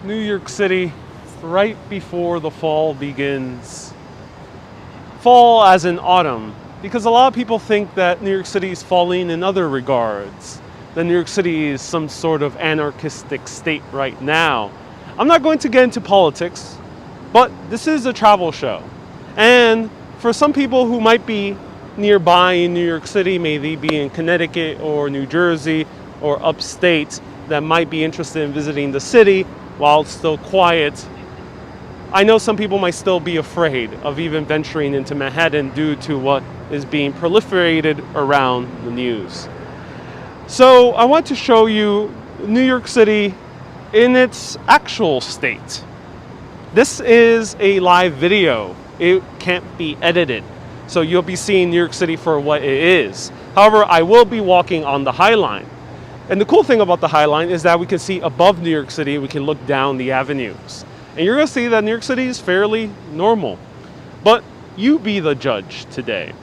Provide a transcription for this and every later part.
New York City right before the fall begins. Fall as in autumn, because a lot of people think that New York City is falling in other regards. That New York City is some sort of anarchistic state right now. I'm not going to get into politics, but this is a travel show. And for some people who might be nearby in New York City, maybe be in Connecticut or New Jersey or upstate, that might be interested in visiting the city while it's still quiet, I know some people might still be afraid of even venturing into Manhattan due to what is being proliferated around the news. So I want to show you New York City in its actual state. This is a live video. It can't be edited. So you'll be seeing New York City for what it is. However, I will be walking on the High Line. And the cool thing about the High Line is that we can see above New York City, we can look down the avenues. And you're going to see that New York City is fairly normal. But you be the judge today.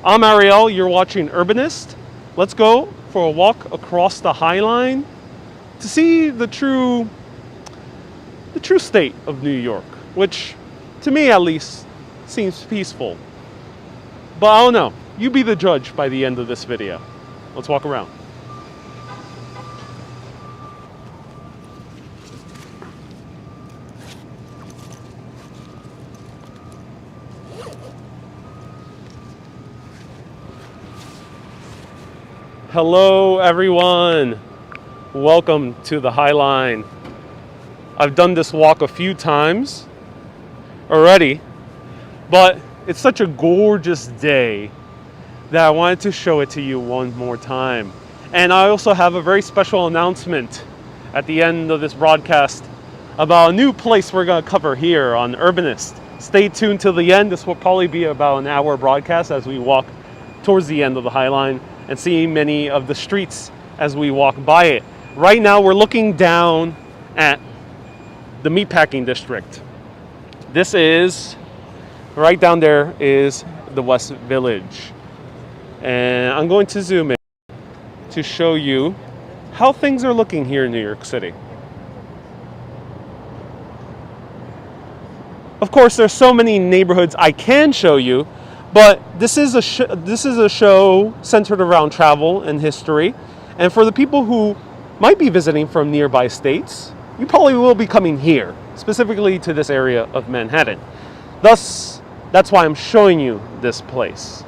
I'm Ariel, you're watching Urbanist. Let's go for a walk across the High Line to see the true state of New York, which to me at least seems peaceful. But I don't know, you be the judge by the end of this video. Let's walk around. Hello everyone, welcome to the High Line. I've done this walk a few times already, but it's such a gorgeous day that I wanted to show it to you one more time. And I also have a very special announcement at the end of this broadcast about a new place we're going to cover here on Urbanist. Stay tuned till the end. This will probably be about an hour broadcast as we walk towards the end of the High Line and see many of the streets as we walk by it. Right now we're looking down at the Meatpacking District. This is, right down there is the West Village. And I'm going to zoom in to show you how things are looking here in New York City. Of course, there's so many neighborhoods I can show you, but this is a show centered around travel and history. And for the people who might be visiting from nearby states, you probably will be coming here, specifically to this area of Manhattan. Thus, that's why I'm showing you this place.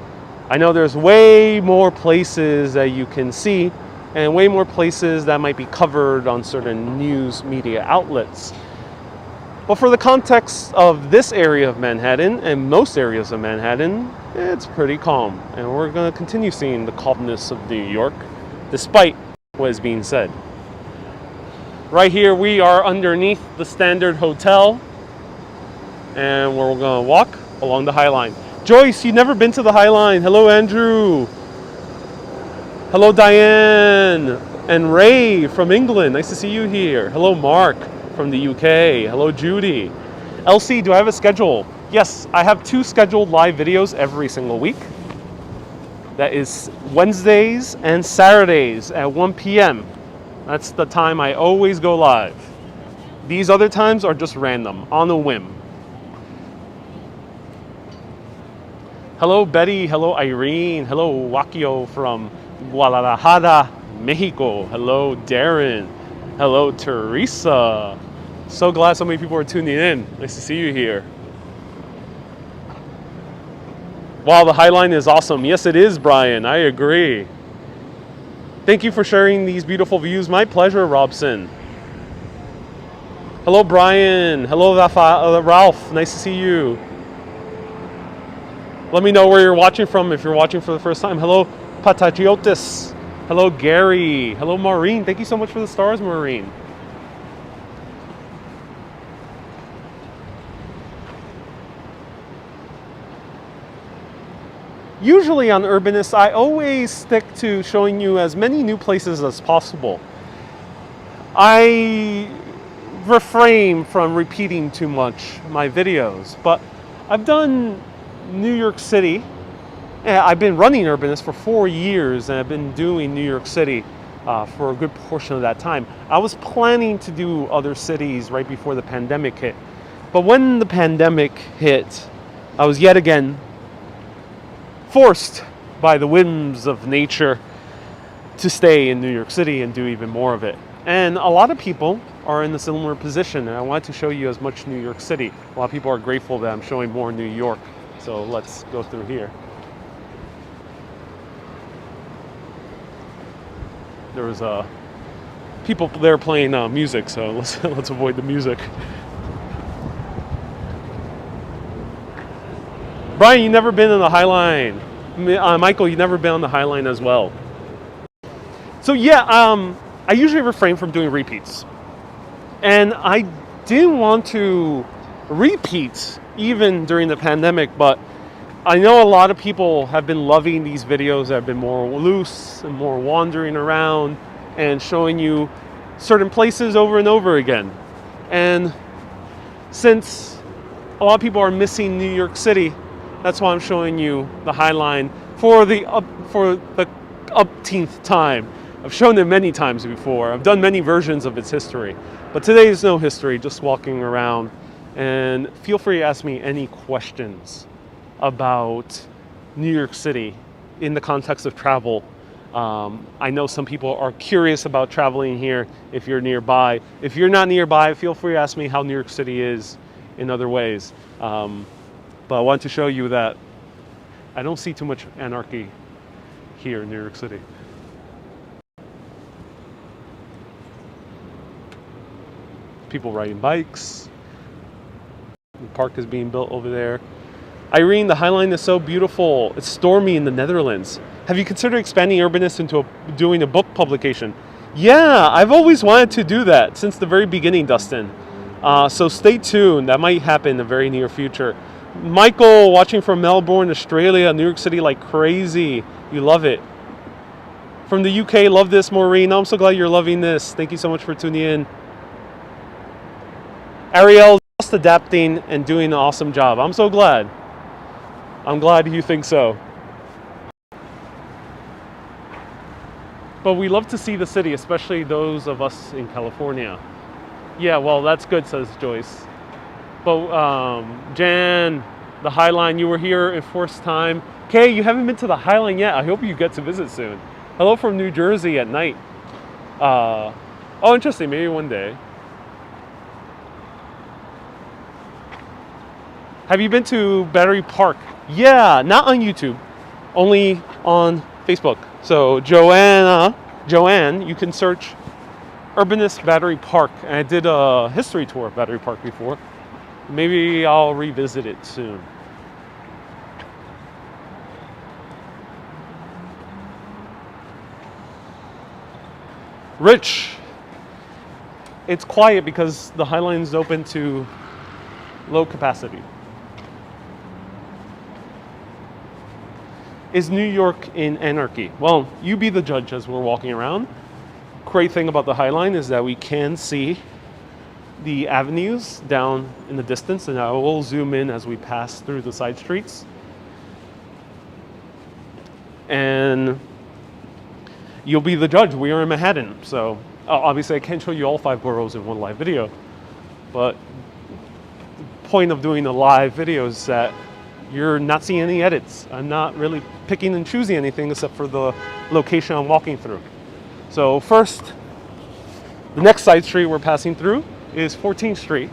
I know there's way more places that you can see and way more places that might be covered on certain news media outlets. But for the context of this area of Manhattan and most areas of Manhattan, it's pretty calm. And we're going to continue seeing the calmness of New York, despite what is being said. Right here, we are underneath the Standard Hotel, and we're going to walk along the High Line. Joyce, you've never been to the High Line. Hello, Andrew. Hello, Diane. And Ray from England. Nice to see you here. Hello, Mark from the UK. Hello, Judy. Elsie, do I have a schedule? Yes, I have 2 scheduled live videos every single week. That is Wednesdays and Saturdays at 1 p.m. That's the time I always go live. These other times are just random, on a whim. Hello, Betty. Hello, Irene. Hello, Wakio from Guadalajara, Mexico. Hello, Darren. Hello, Teresa. So glad so many people are tuning in. Nice to see you here. Wow, the High Line is awesome. Yes, it is, Brian. I agree. Thank you for sharing these beautiful views. My pleasure, Robson. Hello, Brian. Hello, Ralph. Nice to see you. Let me know where you're watching from if you're watching for the first time. Hello, Patagiotis. Hello, Gary. Hello, Maureen. Thank you so much for the stars, Maureen. Usually on Urbanist, I always stick to showing you as many new places as possible. I refrain from repeating too much my videos, but I've done New York City. I've been running Urbanist for 4 years, and I've been doing New York City for a good portion of that time. I was planning to do other cities right before the pandemic hit. But when the pandemic hit, I was yet again forced by the whims of nature to stay in New York City and do even more of it. And a lot of people are in a similar position, and I wanted to show you as much New York City. A lot of people are grateful that I'm showing more New York. So let's go through here. There was people there playing music, so let's avoid the music. Brian, you never been in the High Line. Michael, you never been on the High Line as well. So yeah, I usually refrain from doing repeats. And I didn't want to repeat even during the pandemic, but I know a lot of people have been loving these videos that have been more loose and more wandering around and showing you certain places over and over again. And since a lot of people are missing New York City, that's why I'm showing you the High Line for the umpteenth time. I've shown it many times before. I've done many versions of its history. But today is no history, just walking around. And feel free to ask me any questions about New York City in the context of travel. I know some people are curious about traveling here if you're nearby. If you're not nearby, feel free to ask me how New York City is in other ways. But I want to show you that I don't see too much anarchy here in New York City. People riding bikes. The park is being built over there. Irene, the High Line is so beautiful. It's stormy in the Netherlands. Have you considered expanding Urbanist into doing a book publication? Yeah, I've always wanted to do that since the very beginning, Dustin. So stay tuned. That might happen in the very near future. Michael, watching from Melbourne, Australia, New York City like crazy. You love it. From the UK, love this, Maureen. I'm so glad you're loving this. Thank you so much for tuning in. Ariel, just adapting and doing an awesome job. I'm so glad. I'm glad you think so. But we love to see the city, especially those of us in California. Yeah, well, that's good, says Joyce. But Jan, the High Line, you were here in first time. Kay, you haven't been to the High Line yet. I hope you get to visit soon. Hello from New Jersey at night. Oh, interesting. Maybe one day. Have you been to Battery Park? Yeah, not on YouTube, only on Facebook. So Joanne, you can search Urbanist Battery Park. And I did a history tour of Battery Park before. Maybe I'll revisit it soon. Rich, it's quiet because the High Line is open to low capacity. Is New York in anarchy? Well, you be the judge as we're walking around. Great thing about the High Line is that we can see the avenues down in the distance, and I will zoom in as we pass through the side streets. And you'll be the judge. We are in Manhattan, so obviously I can't show you all 5 boroughs in one live video, but the point of doing a live video is that you're not seeing any edits. I'm not really picking and choosing anything except for the location I'm walking through. So first, the next side street we're passing through is 14th Street.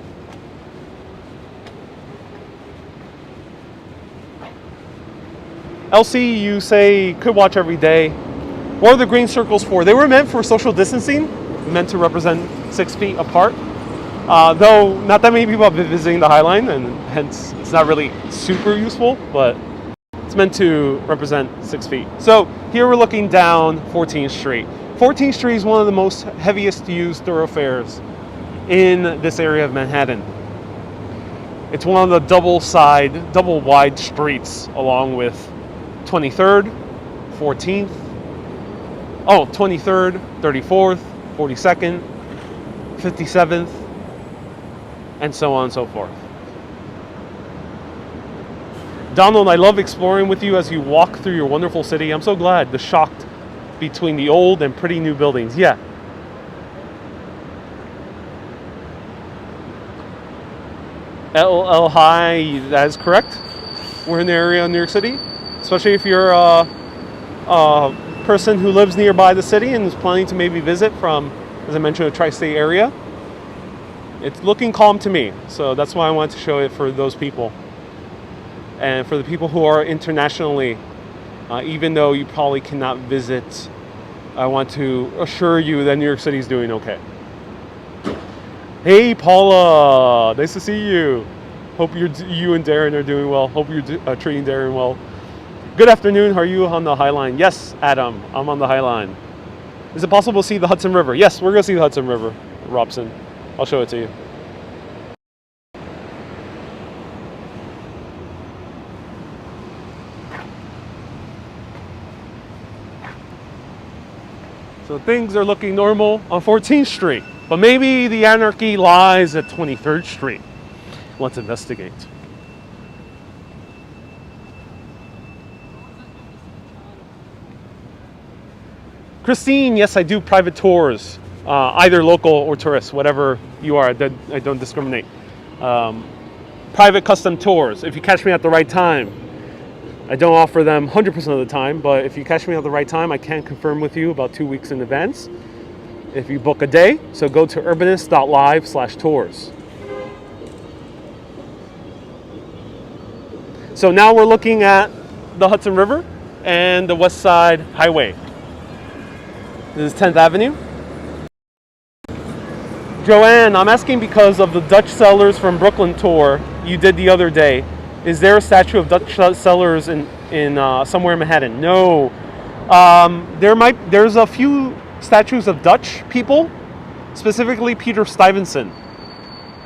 Elsie, you say could watch every day. What are the green circles for? They were meant for social distancing, meant to represent 6 feet apart. Though not that many people have been visiting the High Line, and hence it's not really super useful, but it's meant to represent 6 feet. So here we're looking down 14th Street. 14th Street is one of the most heaviest used thoroughfares in this area of Manhattan. It's one of the double wide streets along with 23rd, 14th, 23rd, 34th, 42nd, 57th, and so on and so forth. Donald, I love exploring with you as you walk through your wonderful city. I'm so glad. The shocked between the old and pretty new buildings. Yeah. LL High, that is correct. We're in the area of New York City, especially if you're a person who lives nearby the city and is planning to maybe visit from, as I mentioned, the tri-state area. It's looking calm to me, so that's why I wanted to show it for those people. And for the people who are internationally, even though you probably cannot visit, I want to assure you that New York City is doing okay. Hey Paula, nice to see you. Hope you and Darren are doing well. Hope you're treating Darren well. Good afternoon, are you on the High Line? Yes, Adam, I'm on the High Line. Is it possible to see the Hudson River? Yes, we're gonna see the Hudson River, Robson. I'll show it to you. So things are looking normal on 14th Street, but maybe the anarchy lies at 23rd Street. Let's investigate. Christine, yes, I do private tours, either local or tourists, whatever you are, I don't discriminate. Private custom tours, if you catch me at the right time. I don't offer them 100% of the time, but if you catch me at the right time, I can confirm with you about 2 weeks in advance. If you book a day, so go to urbanist.live/tours. So now we're looking at the Hudson River and the West Side Highway. This is 10th Avenue. Joanne, I'm asking because of the Dutch Cellars from Brooklyn tour you did the other day. Is there a statue of Dutch Cellars in somewhere in Manhattan? No. There's a few statues of Dutch people, specifically Peter Stuyvesant.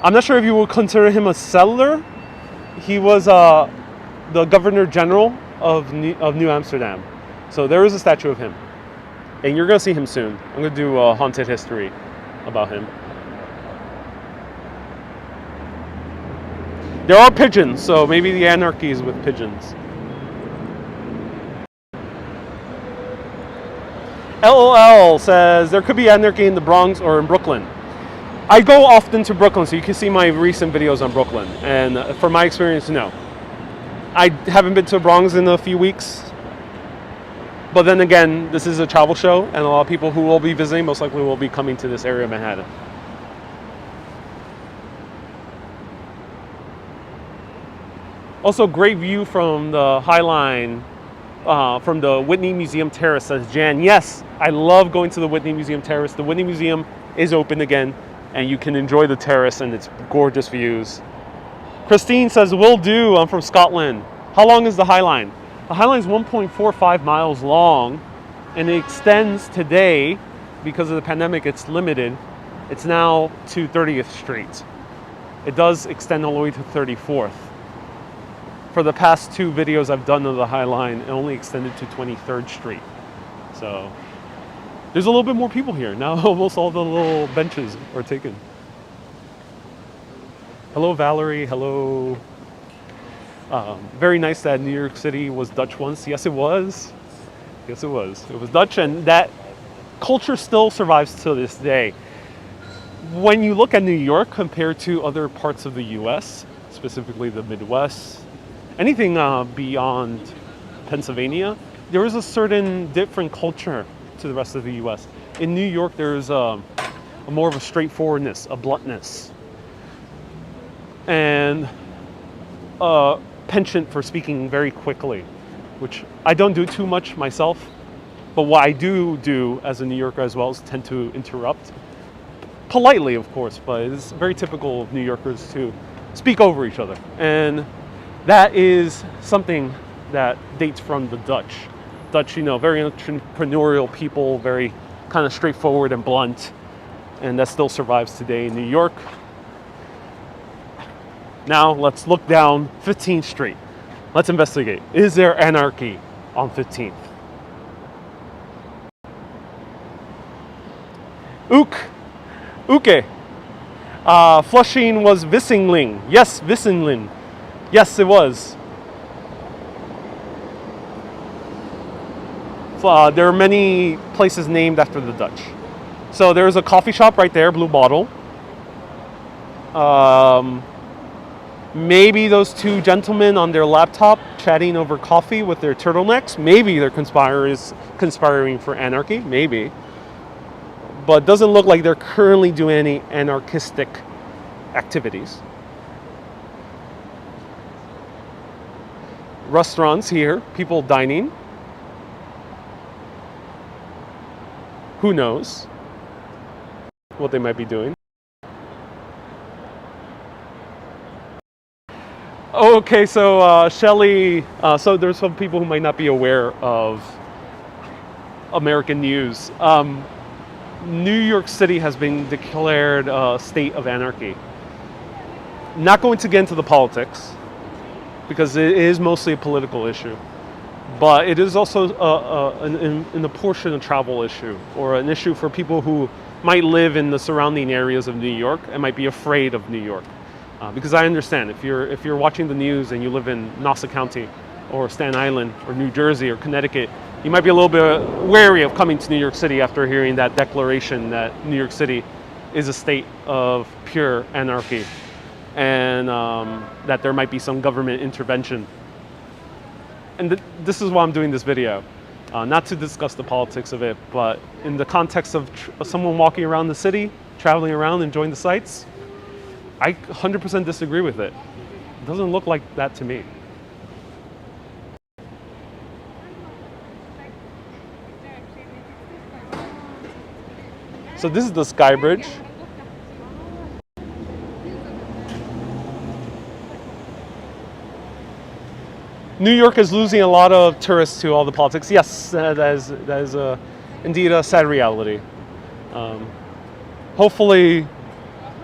I'm not sure if you would consider him a settler. He was the Governor General of New Amsterdam. So there is a statue of him. And you're going to see him soon. I'm going to do a haunted history about him. There are pigeons, so maybe the anarchy is with pigeons. LOL says, there could be anarchy in the Bronx or in Brooklyn. I go often to Brooklyn, so you can see my recent videos on Brooklyn. And from my experience, no. I haven't been to the Bronx in a few weeks. But then again, this is a travel show, and a lot of people who will be visiting most likely will be coming to this area of Manhattan. Also, great view from the High Line, from the Whitney Museum Terrace, says Jan. Yes, I love going to the Whitney Museum Terrace. The Whitney Museum is open again, and you can enjoy the terrace and its gorgeous views. Christine says, will do, I'm from Scotland. How long is the High Line? The High Line is 1.45 miles long, and it extends today, because of the pandemic, it's limited. It's now to 30th Street. It does extend all the way to 34th. For the past 2 videos I've done of the High Line, it only extended to 23rd Street. So there's a little bit more people here. Now almost all the little benches are taken. Hello, Valerie. Hello. Very nice that New York City was Dutch once. Yes, it was. Yes, it was. It was Dutch, and that culture still survives to this day. When you look at New York compared to other parts of the U.S., specifically the Midwest, anything beyond Pennsylvania, there is a certain different culture to the rest of the U.S. In New York, there's a more of a straightforwardness, a bluntness, and a penchant for speaking very quickly, which I don't do too much myself, but what I do as a New Yorker as well is tend to interrupt. Politely, of course, but it's very typical of New Yorkers to speak over each other. And that is something that dates from the Dutch. Dutch, you know, very entrepreneurial people, very kind of straightforward and blunt, and that still survives today in New York. Now let's look down 15th Street. Let's investigate. Is there anarchy on 15th? Uke. Flushing was Vissingling. Yes, Vissingling. Yes, it was. There are many places named after the Dutch. So there's a coffee shop right there, Blue Bottle. Maybe those two gentlemen on their laptop chatting over coffee with their turtlenecks. Maybe they're conspiring for anarchy. Maybe. But it doesn't look like they're currently doing any anarchistic activities. Restaurants here, people dining. Who knows what they might be doing? Okay, so Shelley, so there's some people who might not be aware of American news. New York City has been declared a state of anarchy. Not going to get into the politics, because it is mostly a political issue. But it is also in the portion of travel issue, or an issue for people who might live in the surrounding areas of New York and might be afraid of New York. Because I understand, if you're watching the news and you live in Nassau County or Staten Island or New Jersey or Connecticut, you might be a little bit wary of coming to New York City after hearing that declaration that New York City is a state of pure anarchy, and that there might be some government intervention. And this is why I'm doing this video. Not to discuss the politics of it, but in the context of someone walking around the city, traveling around, enjoying the sights, I 100% disagree with it. It doesn't look like that to me. So this is the Sky Bridge. New York is losing a lot of tourists to all the politics. Yes, that is indeed a sad reality. Hopefully,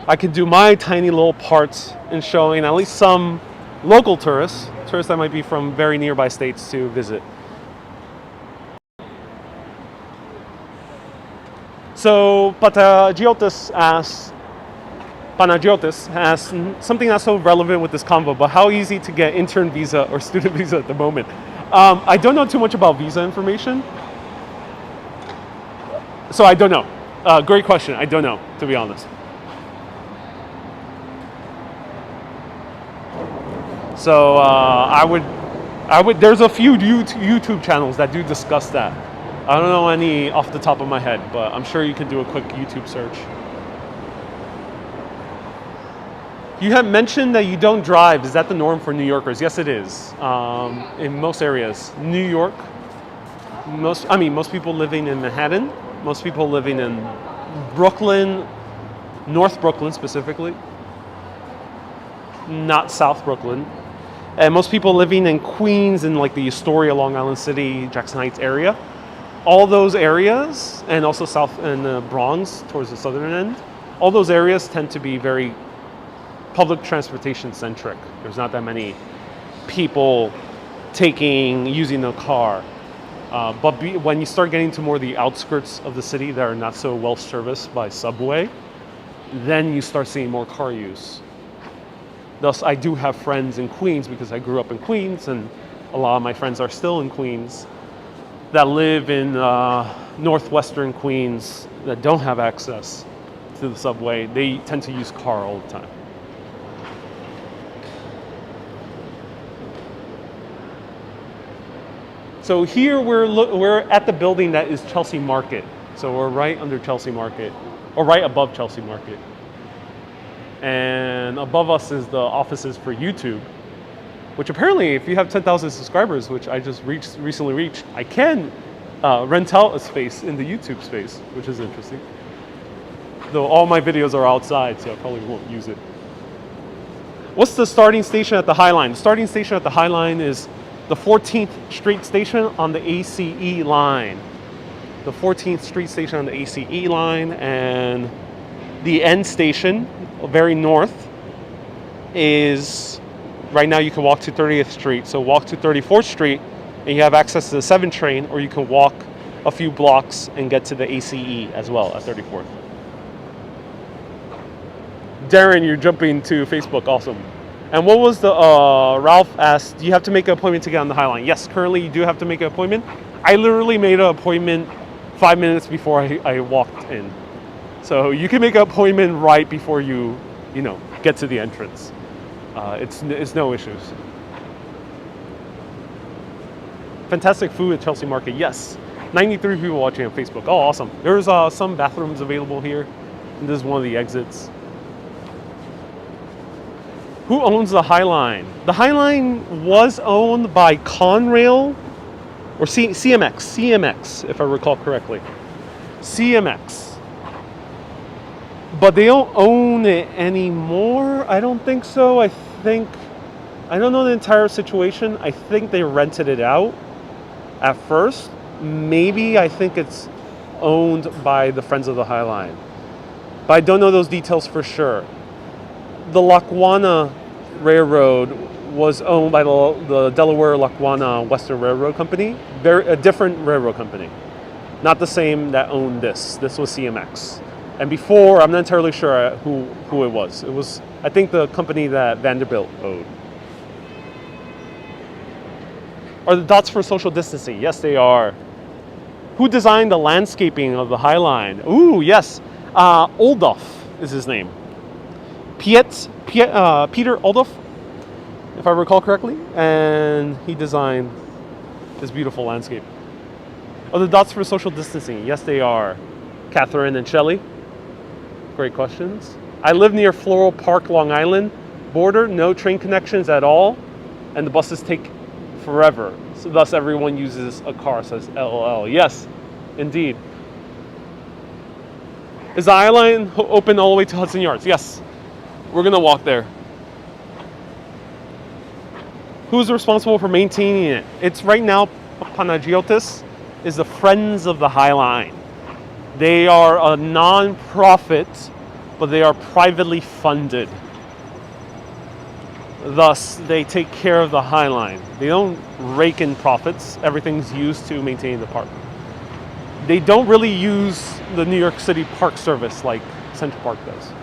I can do my tiny little part in showing at least some local tourists that might be from very nearby states to visit. So Panagiotis asks something not so relevant with this convo, but how easy to get intern visa or student visa at the moment? I don't know too much about visa information, so I don't know. Great question. I don't know, to be honest. So I would. There's a few YouTube channels that do discuss that. I don't know any off the top of my head, but I'm sure you can do a quick YouTube search. You had mentioned that you don't drive. Is that the norm for New Yorkers? Yes, it is. In most areas, New York. Most people living in Manhattan. Most people living in Brooklyn, North Brooklyn specifically, not South Brooklyn. And most people living in Queens, in like the Astoria, Long Island City, Jackson Heights area. All those areas, and also South and the Bronx towards the southern end, all those areas tend to be very public transportation centric. There's not that many people using a car. But when you start getting to more the outskirts of the city that are not so well serviced by subway, then you start seeing more car use. Thus, I do have friends in Queens, because I grew up in Queens, and a lot of my friends are still in Queens, that live in northwestern Queens that don't have access to the subway. They tend to use car all the time. So here we're at the building that is Chelsea Market. So we're right under Chelsea Market, or right above Chelsea Market. And above us is the offices for YouTube, which apparently, if you have 10,000 subscribers, which I just recently reached, I can rent out a space in the YouTube space, which is interesting. Though all my videos are outside, so I probably won't use it. What's the starting station at the High Line? The starting station at the High Line is the 14th Street station on the ACE line. The 14th Street station on the ACE line, and the end station, very north, is, right now you can walk to 30th Street. So walk to 34th Street and you have access to the 7 train, or you can walk a few blocks and get to the ACE as well at 34th. Darren, you're jumping to Facebook, awesome. And what was the, Ralph asked, do you have to make an appointment to get on the High Line? Yes, currently you do have to make an appointment. I literally made an appointment 5 minutes before I walked in. So you can make an appointment right before you get to the entrance. It's no issues. Fantastic food at Chelsea Market. Yes. 93 people watching on Facebook. Oh, awesome. There's some bathrooms available here. And this is one of the exits. Who owns the High Line? The High Line was owned by Conrail or CMX, if I recall correctly. CMX. But they don't own it anymore. I don't think so. I don't know the entire situation. I think they rented it out at first. Maybe I think it's owned by the Friends of the High Line. But I don't know those details for sure. The Lackawanna Railroad was owned by the Delaware Lackawanna Western Railroad Company. A different railroad company. Not the same that owned this. This was CMX. And before, I'm not entirely sure who it was. It was, I think, the company that Vanderbilt owned. Are the dots for social distancing? Yes, they are. Who designed the landscaping of the High Line? Ooh, yes. Oldoff is his name. Peter Oldoff, if I recall correctly. And he designed this beautiful landscape. Are the dots for social distancing? Yes, they are. Catherine and Shelley. Great questions. I live near Floral Park, Long Island border. No train connections at all. And the buses take forever. So thus everyone uses a car, says LOL. Yes, indeed. Is the High Line open all the way to Hudson Yards? Yes. We're going to walk there. Who's responsible for maintaining it? It's right now, Panagiotis is the Friends of the High Line. They are a non-profit, but they are privately funded. Thus, they take care of the High Line. They don't rake in profits. Everything's used to maintain the park. They don't really use the New York City Park Service like Central Park does.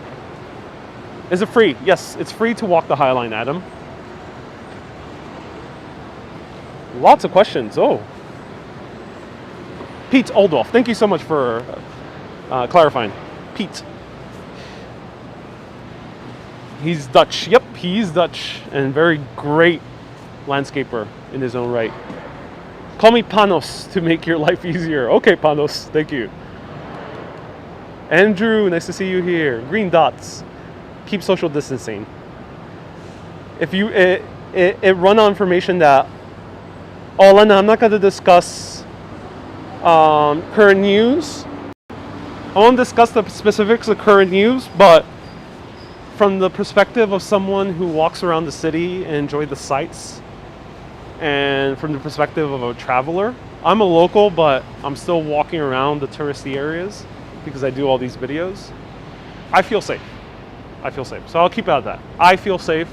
Is it free? Yes, it's free to walk the High Line, Adam. Lots of questions. Oh. Pete Oldoff, thank you so much for clarifying. Pete. He's Dutch. Yep, he's Dutch and very great landscaper in his own right. Call me Panos to make your life easier. Okay, Panos, thank you. Andrew, nice to see you here. Green dots. Keep social distancing. If you it run on information that Lena, I'm not going to discuss current news. I won't discuss the specifics of current news, but from the perspective of someone who walks around the city and enjoy the sights, and from the perspective of a traveler, I'm a local, but I'm still walking around the touristy areas because I do all these videos. I feel safe. So I'll keep it at that. I feel safe.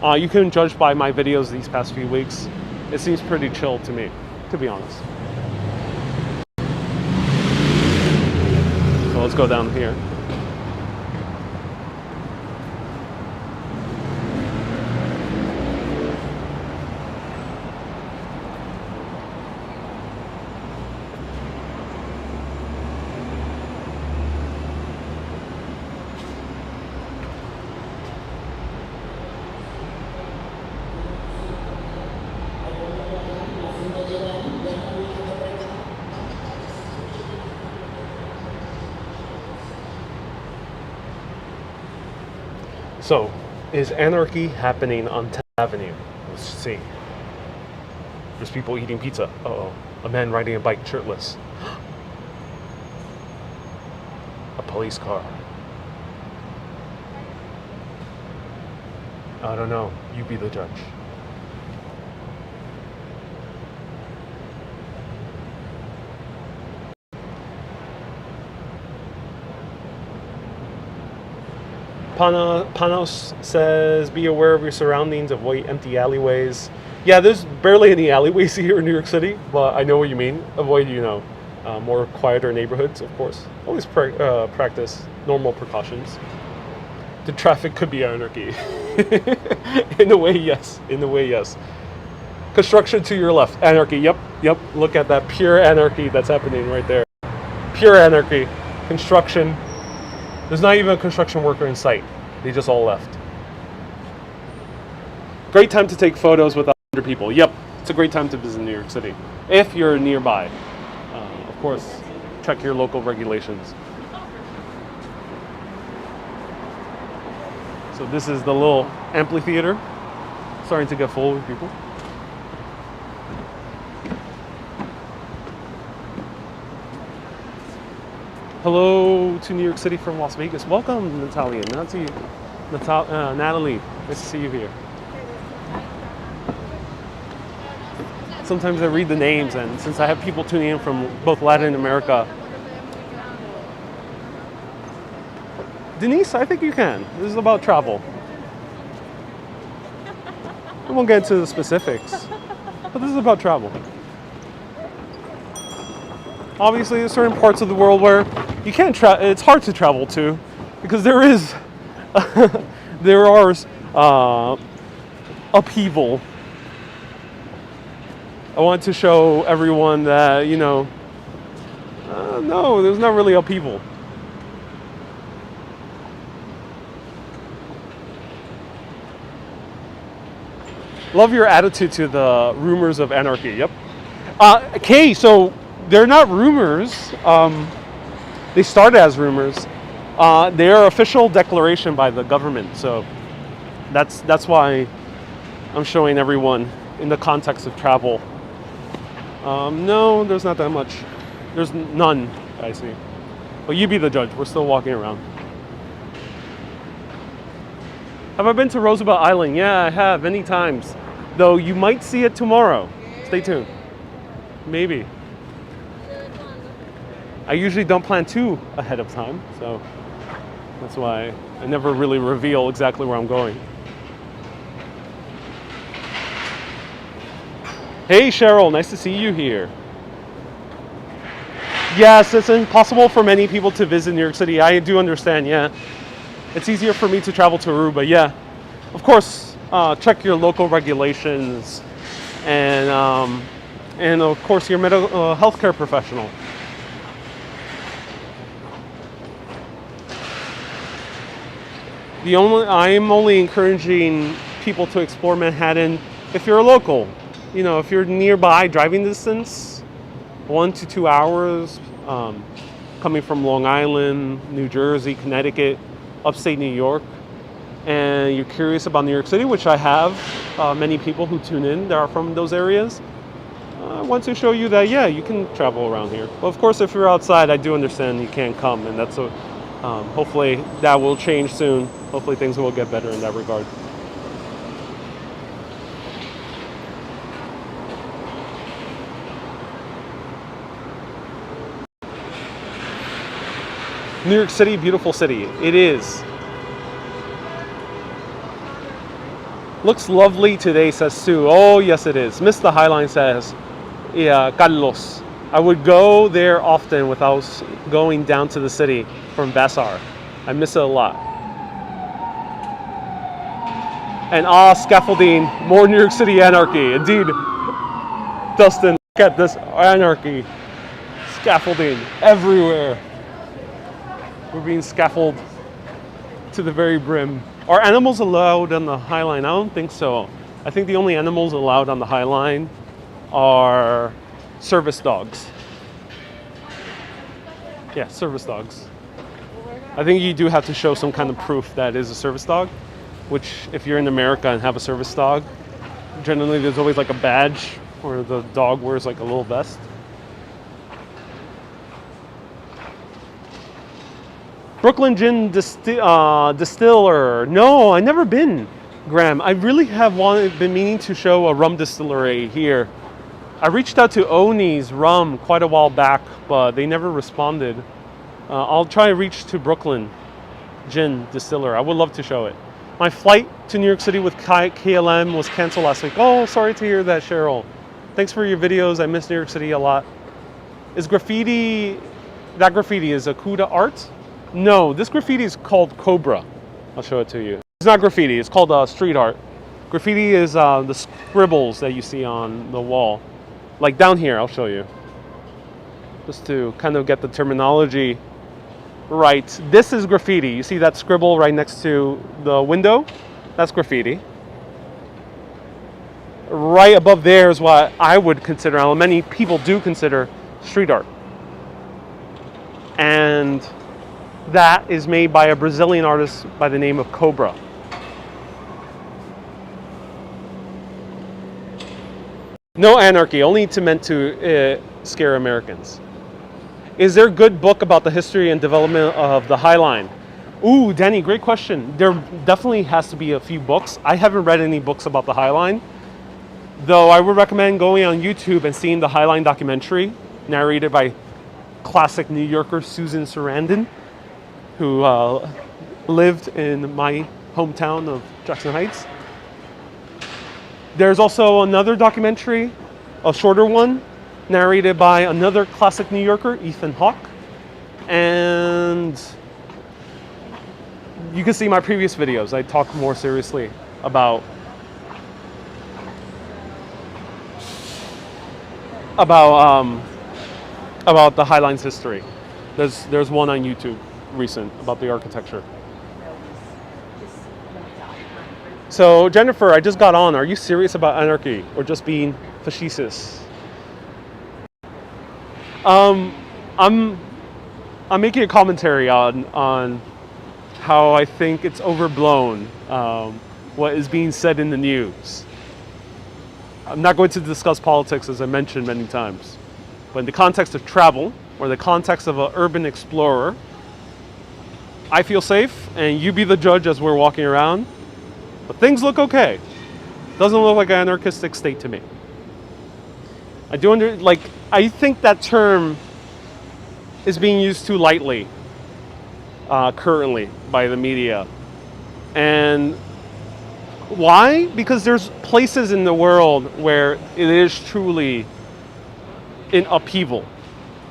You can judge by my videos these past few weeks. It seems pretty chill to me, to be honest. So let's go down here. So, is anarchy happening on 10th Avenue? Let's see. There's people eating pizza. Uh-oh. A man riding a bike shirtless. A police car. I don't know. You be the judge. Panos says, be aware of your surroundings, avoid empty alleyways. Yeah, there's barely any alleyways here in New York City, but I know what you mean. Avoid, more quieter neighborhoods, of course. Always practice normal precautions. The traffic could be anarchy. In a way, yes. Construction to your left. Anarchy. Yep. Look at that pure anarchy that's happening right there. Pure anarchy. Construction. There's not even a construction worker in sight. They just all left. Great time to take photos with other people. Yep. It's a great time to visit New York City. If you're nearby. Of course, check your local regulations. So this is the little amphitheater. Starting to get full with people. Hello to New York City from Las Vegas. Welcome, Natalia. Natalie, nice to see you here. Sometimes I read the names, and since I have people tuning in from both Latin America. Denise, I think you can. This is about travel. I won't get into the specifics, but this is about travel. Obviously, there's certain parts of the world where you can't it's hard to travel to, because there is upheaval. I want to show everyone that, no, there's not really upheaval. Love your attitude to the rumors of anarchy. Yep. Okay, so they're not rumors. They started as rumors. They are official declaration by the government. So that's why I'm showing everyone in the context of travel. No, there's not that much. There's none, I see. But you be the judge. We're still walking around. Have I been to Roosevelt Island? Yeah, I have many times. Though you might see it tomorrow. Stay tuned. Maybe. I usually don't plan too ahead of time, so that's why I never really reveal exactly where I'm going. Hey Cheryl, nice to see you here. Yes, it's impossible for many people to visit New York City. I do understand, yeah. It's easier for me to travel to Aruba, yeah. Of course, check your local regulations and of course your medical healthcare professional. I'm only encouraging people to explore Manhattan if you're a local. If you're nearby, driving distance, 1 to 2 hours, coming from Long Island, New Jersey, Connecticut, upstate New York, and you're curious about New York City, which I have many people who tune in that are from those areas, I want to show you that, yeah, you can travel around here. But of course, if you're outside, I do understand you can't come, and that's hopefully that will change soon. Hopefully things will get better in that regard. New York City, beautiful city. It is. Looks lovely today, says Sue. Oh, yes, it is. Miss the Highline says, yeah, Carlos. I would go there often without going down to the city from Vassar. I miss it a lot. And scaffolding, more New York City anarchy. Indeed, Dustin, look at this anarchy. Scaffolding everywhere. We're being scaffolded to the very brim. Are animals allowed on the High Line? I don't think so. I think the only animals allowed on the High Line are service dogs. Yeah, service dogs. I think you do have to show some kind of proof that it is a service dog, which if you're in America and have a service dog, generally there's always like a badge or the dog wears like a little vest. Brooklyn Gin Distiller. No, I've never been, Graham. I really have been meaning to show a rum distillery here. I reached out to Oni's Rum quite a while back, but they never responded. I'll try to reach to Brooklyn Gin Distiller. I would love to show it. My flight to New York City with KLM was canceled last week. Oh, sorry to hear that, Cheryl. Thanks for your videos. I miss New York City a lot. Is graffiti, that graffiti is Akuda art? No, this graffiti is called Cobra. I'll show it to you. It's not graffiti, it's called street art. Graffiti is the scribbles that you see on the wall. Like down here, I'll show you. Just to kind of get the terminology right. This is graffiti. You see that scribble right next to the window? That's graffiti. Right above there is what I would consider, and many people do consider, street art. And that is made by a Brazilian artist by the name of Cobra. No anarchy, only meant to scare Americans. Is there a good book about the history and development of the High Line? Ooh, Danny, great question. There definitely has to be a few books. I haven't read any books about the High Line, though I would recommend going on YouTube and seeing the High Line documentary narrated by classic New Yorker Susan Sarandon, who lived in my hometown of Jackson Heights. There's also another documentary, a shorter one, narrated by another classic New Yorker, Ethan Hawke. And you can see my previous videos. I talk more seriously about the High Line's history. There's one on YouTube recent about the architecture. So Jennifer, I just got on. Are you serious about anarchy or just being facetious? I'm making a commentary on how I think it's overblown, what is being said in the news. I'm not going to discuss politics, as I mentioned many times, but in the context of travel or the context of an urban explorer, I feel safe, and you be the judge as we're walking around. But things look okay. Doesn't look like an anarchistic state to me. I think that term is being used too lightly currently by the media. And why? Because there's places in the world where it is truly in upheaval.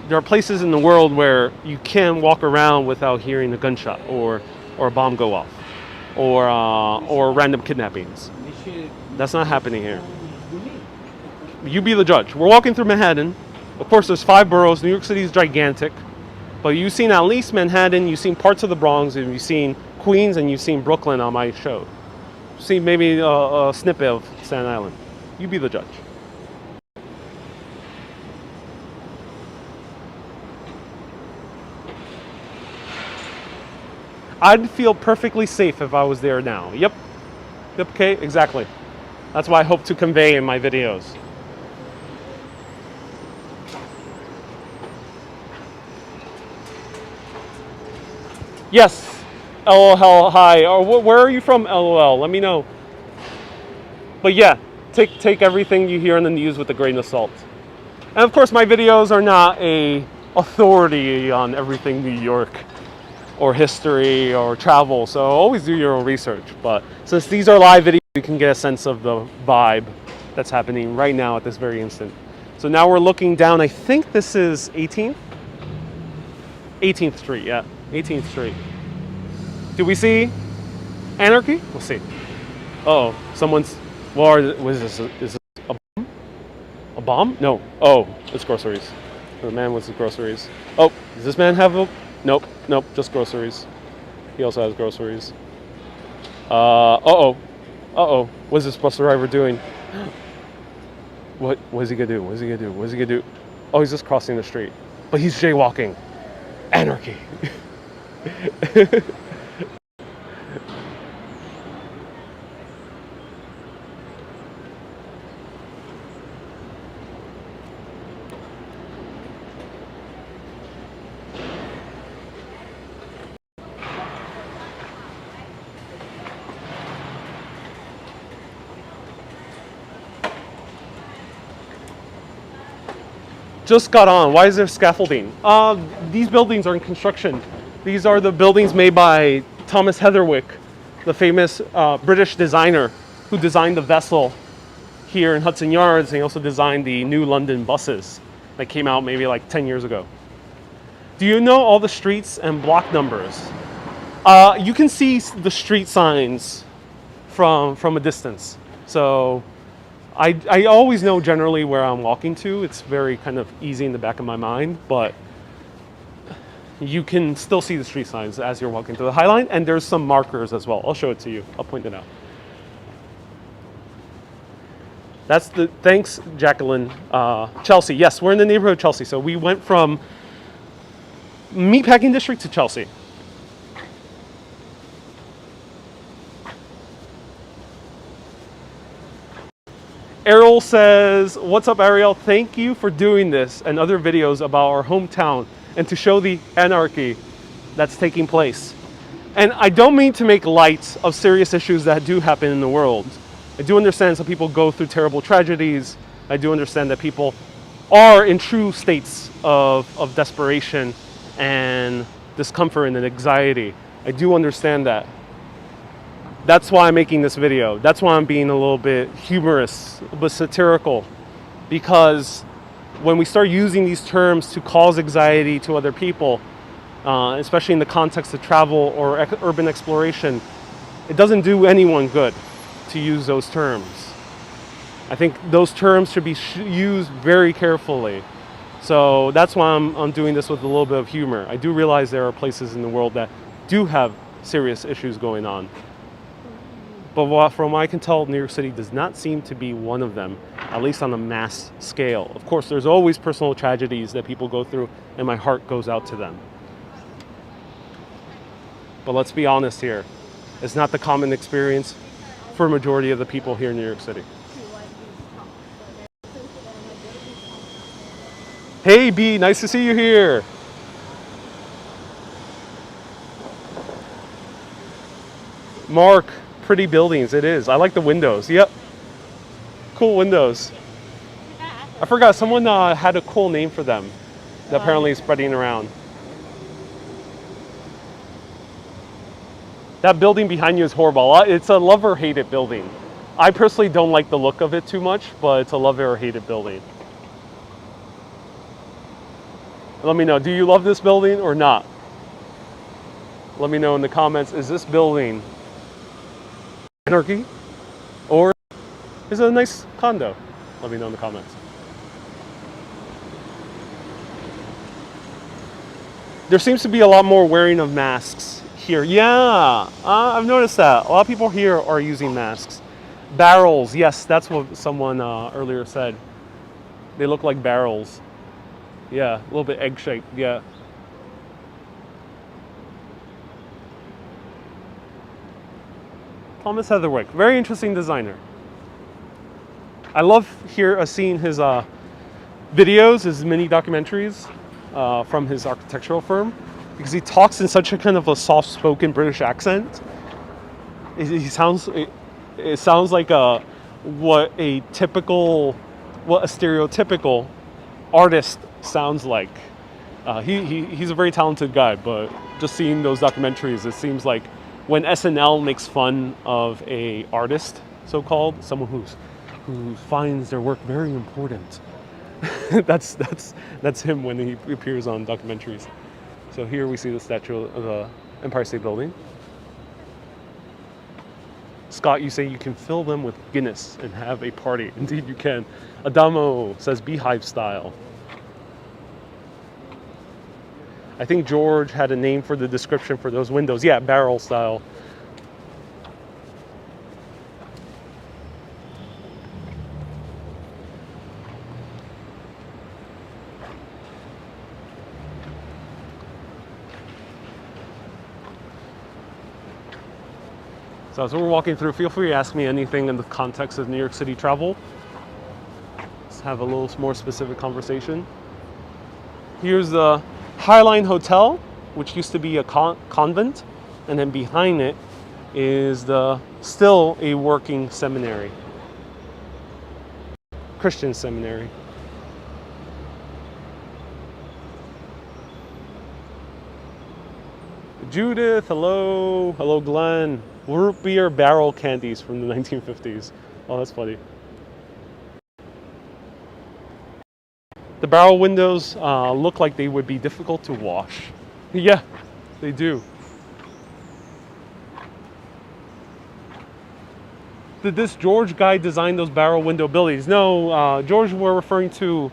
There are places in the world where you can't walk around without hearing a gunshot or a bomb go off or random kidnappings. That's not happening here. You be the judge. We're walking through Manhattan. Of course, there's 5 boroughs. New York City is gigantic. But you've seen at least Manhattan, you've seen parts of the Bronx, and you've seen Queens, and you've seen Brooklyn on my show. You've seen maybe a snippet of Staten Island. You be the judge. I'd feel perfectly safe if I was there now. Yep, okay, exactly. That's what I hope to convey in my videos. Yes, LOL, hi. Or where are you from, LOL? Let me know. But yeah, take everything you hear in the news with a grain of salt. And of course, my videos are not a authority on everything New York or history or travel, so always do your own research. But since these are live videos, you can get a sense of the vibe that's happening right now at this very instant. So now we're looking down, I think this is 18th? 18th Street, yeah, 18th Street. Do we see Anarchy? We'll see. Uh-oh, someone's, what is this? Is this a bomb? A bomb? No. Oh, it's groceries. The man with his groceries. Oh, does this man have a, nope, just groceries. He also has groceries. Uh-oh. What's this bus driver doing? What is he gonna do? What is he gonna do? Oh, he's just crossing the street. But he's jaywalking. Anarchy. Just got on. Why is there scaffolding? These buildings are in construction. These are the buildings made by Thomas Heatherwick, the famous British designer who designed the vessel here in Hudson Yards, and he also designed the New London buses that came out maybe like 10 years ago. Do you know all the streets and block numbers? You can see the street signs from a distance. So I always know generally where I'm walking to. It's very kind of easy in the back of my mind, but you can still see the street signs as you're walking through the High Line, and there's some markers as well. I'll show it to you. I'll point it out. Thanks, Jacqueline. Chelsea, yes, we're in the neighborhood of Chelsea. So we went from Meatpacking District to Chelsea. Errol says, what's up, Ariel? Thank you for doing this and other videos about our hometown and to show the anarchy that's taking place. And I don't mean to make light of serious issues that do happen in the world. I do understand some people go through terrible tragedies. I do understand that people are in true states of desperation and discomfort and anxiety. I do understand that. That's why I'm making this video. That's why I'm being a little bit humorous, but satirical. Because when we start using these terms to cause anxiety to other people, especially in the context of travel or urban exploration, it doesn't do anyone good to use those terms. I think those terms should be used very carefully. So that's why I'm doing this with a little bit of humor. I do realize there are places in the world that do have serious issues going on. But from what I can tell, New York City does not seem to be one of them, at least on a mass scale. Of course, there's always personal tragedies that people go through, and my heart goes out to them. But let's be honest here. It's not the common experience for a majority of the people here in New York City. Hey, B, nice to see you here. Mark, pretty buildings, it is. I like the windows, yep. Cool windows. I forgot, someone had a cool name for them that apparently is spreading around. That building behind you is horrible. It's a love or hate it building. I personally don't like the look of it too much, but it's a love or hate it building. Let me know, do you love this building or not? Let me know in the comments, is this building anarchy or is it a nice condo? Let me know in the comments. There seems to be a lot more wearing of masks here. Yeah, I've noticed that. A lot of people here are using masks. Barrels, yes, that's what someone earlier said. They look like barrels. Yeah, a little bit egg-shaped, yeah. Thomas Heatherwick, very interesting designer. I love seeing his videos, his mini documentaries from his architectural firm, because he talks in such a kind of a soft-spoken British accent. It sounds like what a stereotypical artist sounds like. He's a very talented guy, but just seeing those documentaries, it seems like when SNL makes fun of a artist, so-called, someone who finds their work very important, that's him when he appears on documentaries. So here we see the statue of the Empire State Building. Scott, you say you can fill them with Guinness and have a party. Indeed you can. Adamo says beehive style. I think George had a name for the description for those windows. Yeah, barrel style. So as we're walking through, feel free to ask me anything in the context of New York City travel. Let's have a little more specific conversation. Here's the Highline Hotel, which used to be a convent, and then behind it is still a working seminary, Christian seminary. Judith, hello. Hello, Glenn. Root beer barrel candies from the 1950s. Oh, that's funny. The barrel windows look like they would be difficult to wash. Yeah, they do. did this George guy design those barrel window buildings? No, George, we're referring to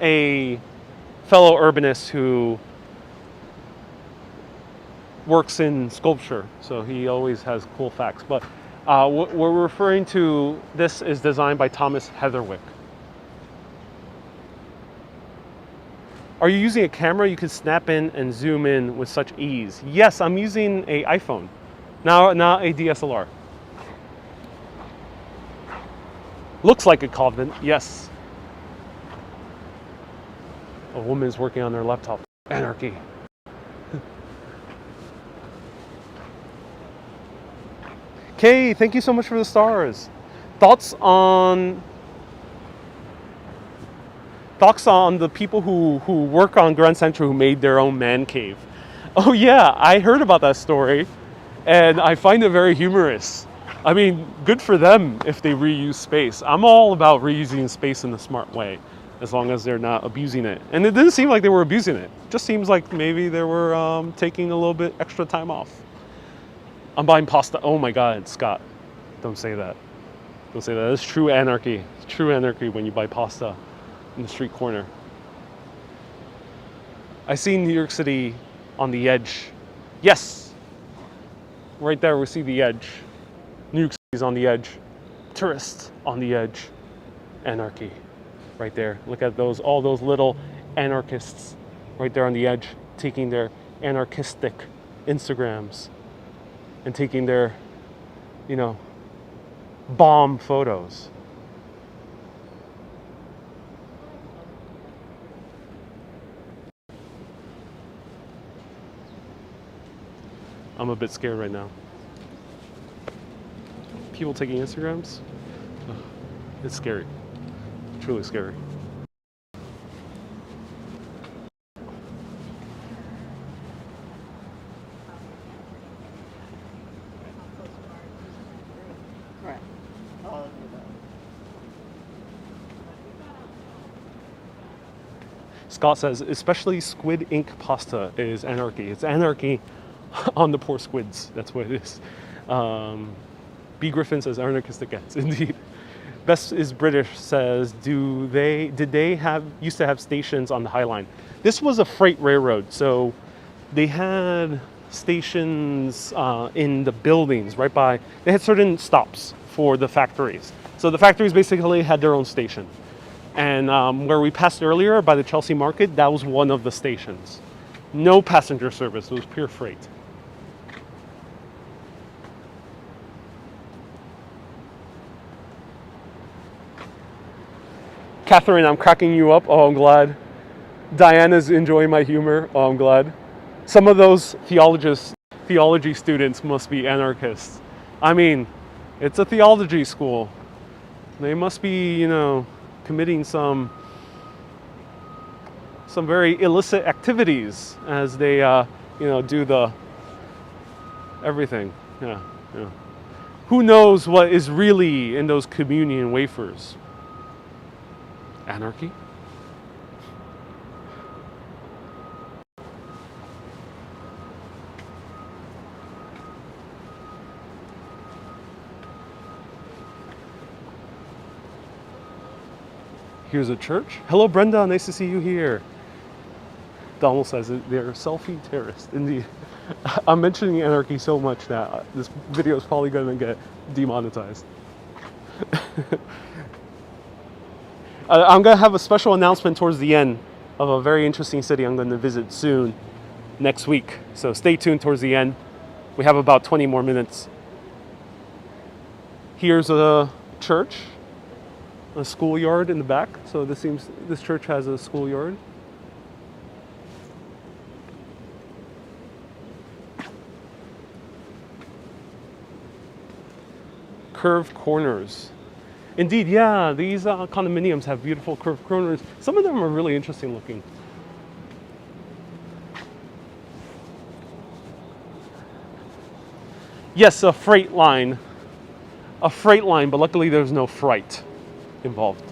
a fellow urbanist who works in sculpture, so he always has cool facts. But what we're referring to, this is designed by Thomas Heatherwick. Are you using a camera you can snap in and zoom in with such ease? Yes, I'm using an iPhone, not a DSLR. Looks like a convent, yes. A woman is working on their laptop. Anarchy. Kay, thank you so much for the stars. Thoughts on the people who work on Grand Central who made their own man cave? Oh yeah, I heard about that story, and I find it very humorous. I mean, good for them if they reuse space. I'm all about reusing space in a smart way, as long as they're not abusing it. And it didn't seem like they were abusing it. It just seems like maybe they were taking a little bit extra time off. I'm buying pasta. Oh my God, Scott, don't say that. Don't say that. That's true anarchy. It's true anarchy when you buy pasta in the street corner. I see New York City on the edge. Yes, right there we see the edge. New York City's on the edge. Tourists on the edge. Anarchy, right there. Look at those, all those little anarchists right there on the edge, taking their anarchistic Instagrams and taking their, you know, bomb photos. I'm a bit scared right now. People taking Instagrams? Ugh, it's scary. Truly scary. Scott says, especially squid ink pasta is anarchy. It's anarchy on the poor squids. That's what it is. B. Griffin says, anarchistic ends. Indeed. Best is British says, used to have stations on the High Line? This was a freight railroad, so they had stations in the buildings right by. They had certain stops for the factories. So the factories basically had their own station. And where we passed earlier by the Chelsea Market, that was one of the stations. No passenger service, it was pure freight. Catherine, I'm cracking you up. Oh, I'm glad. Diana's enjoying my humor. Oh, I'm glad. Some of those theology students must be anarchists. I mean, it's a theology school. They must be, you know, committing some very illicit activities as they, you know, do the everything. Yeah. Who knows what is really in those communion wafers? Anarchy? Here's a church. Hello, Brenda. Nice to see you here. Donald says they're selfie terrorists. Indeed. I'm mentioning anarchy so much that this video is probably going to get demonetized. I'm going to have a special announcement towards the end of a very interesting city I'm going to visit soon, next week. So stay tuned towards the end. We have about 20 more minutes. Here's a church, a schoolyard in the back. So this church has a schoolyard. Curved corners. Indeed, yeah, these condominiums have beautiful curved corners. Some of them are really interesting looking. Yes, a freight line. A freight line, but luckily there's no freight involved.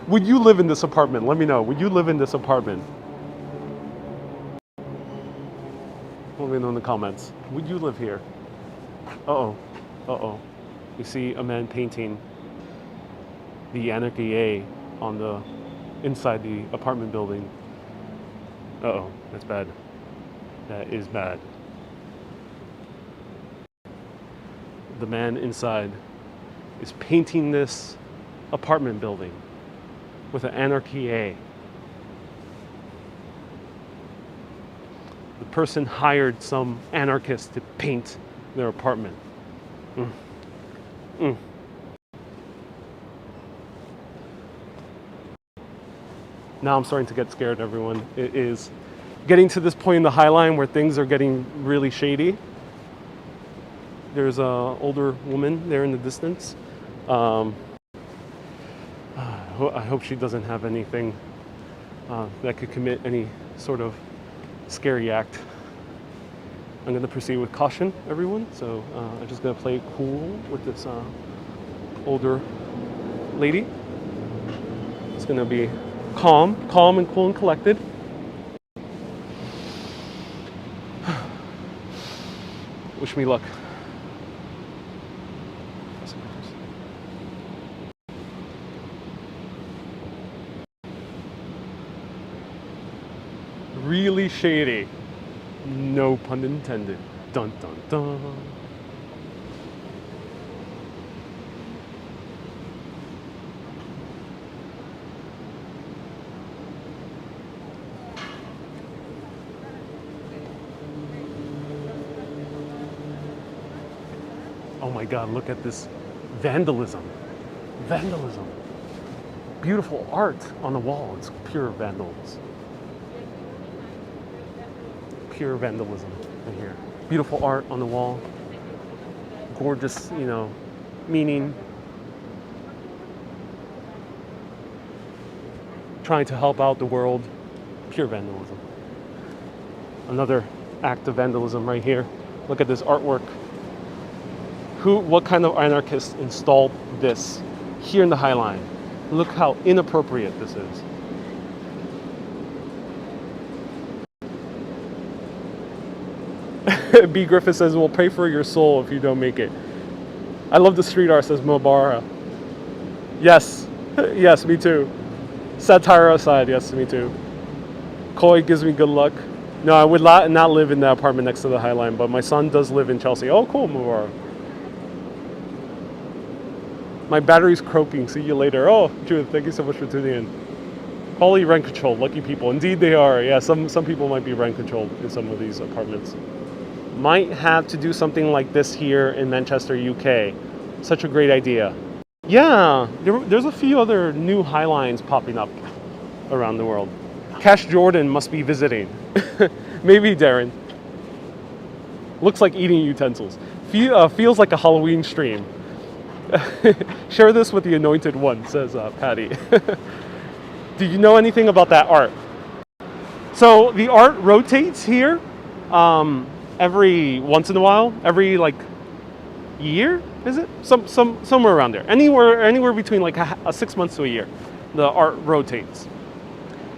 Would you live in this apartment? Let me know. Would you live in this apartment? Let me know in the comments. Would you live here? Uh-oh. Uh-oh. You see a man painting the Anarchy A on the inside the apartment building. Uh-oh. That's bad. That is bad. The man inside is painting this apartment building with an Anarchy A. The person hired some anarchist to paint their apartment. Mm. Mm. Now I'm starting to get scared, everyone. It is getting to this point in the High Line where things are getting really shady. There's an older woman there in the distance. I hope she doesn't have anything that could commit any sort of scary act. I'm going to proceed with caution, everyone. So I'm just going to play it cool with this older lady. It's going to be calm and cool and collected. Wish me luck. Really shady. No pun intended. Dun dun dun. Oh my God, look at this vandalism. Vandalism. Beautiful art on the wall. It's pure vandalism. Pure vandalism in here. Beautiful art on the wall. Gorgeous, meaning. Trying to help out the world. Pure vandalism. Another act of vandalism right here. Look at this artwork. What kind of anarchist installed this here in the High Line? Look how inappropriate this is. B. Griffith says, we'll pray for your soul if you don't make it. I love the street art, says Mobara. Yes. Yes, me too. Satire aside, yes, me too. Koi gives me good luck. No, I would not live in that apartment next to the High Line, but my son does live in Chelsea. Oh, cool, Mobara. My battery's croaking. See you later. Oh, Judith, thank you so much for tuning in. Probably rent controlled. Lucky people. Indeed they are. Yeah, some people might be rent controlled in some of these apartments. Might have to do something like this here in Manchester, UK. Such a great idea. Yeah, there's a few other new High Lines popping up around the world. Cash Jordan must be visiting. Maybe, Darren. Looks like eating utensils. Feels like a Halloween stream. Share this with the anointed one, says Patty. Do you know anything about that art? So the art rotates here every once in a while, every year, is it? Somewhere around there. Anywhere between 6 months to a year, the art rotates.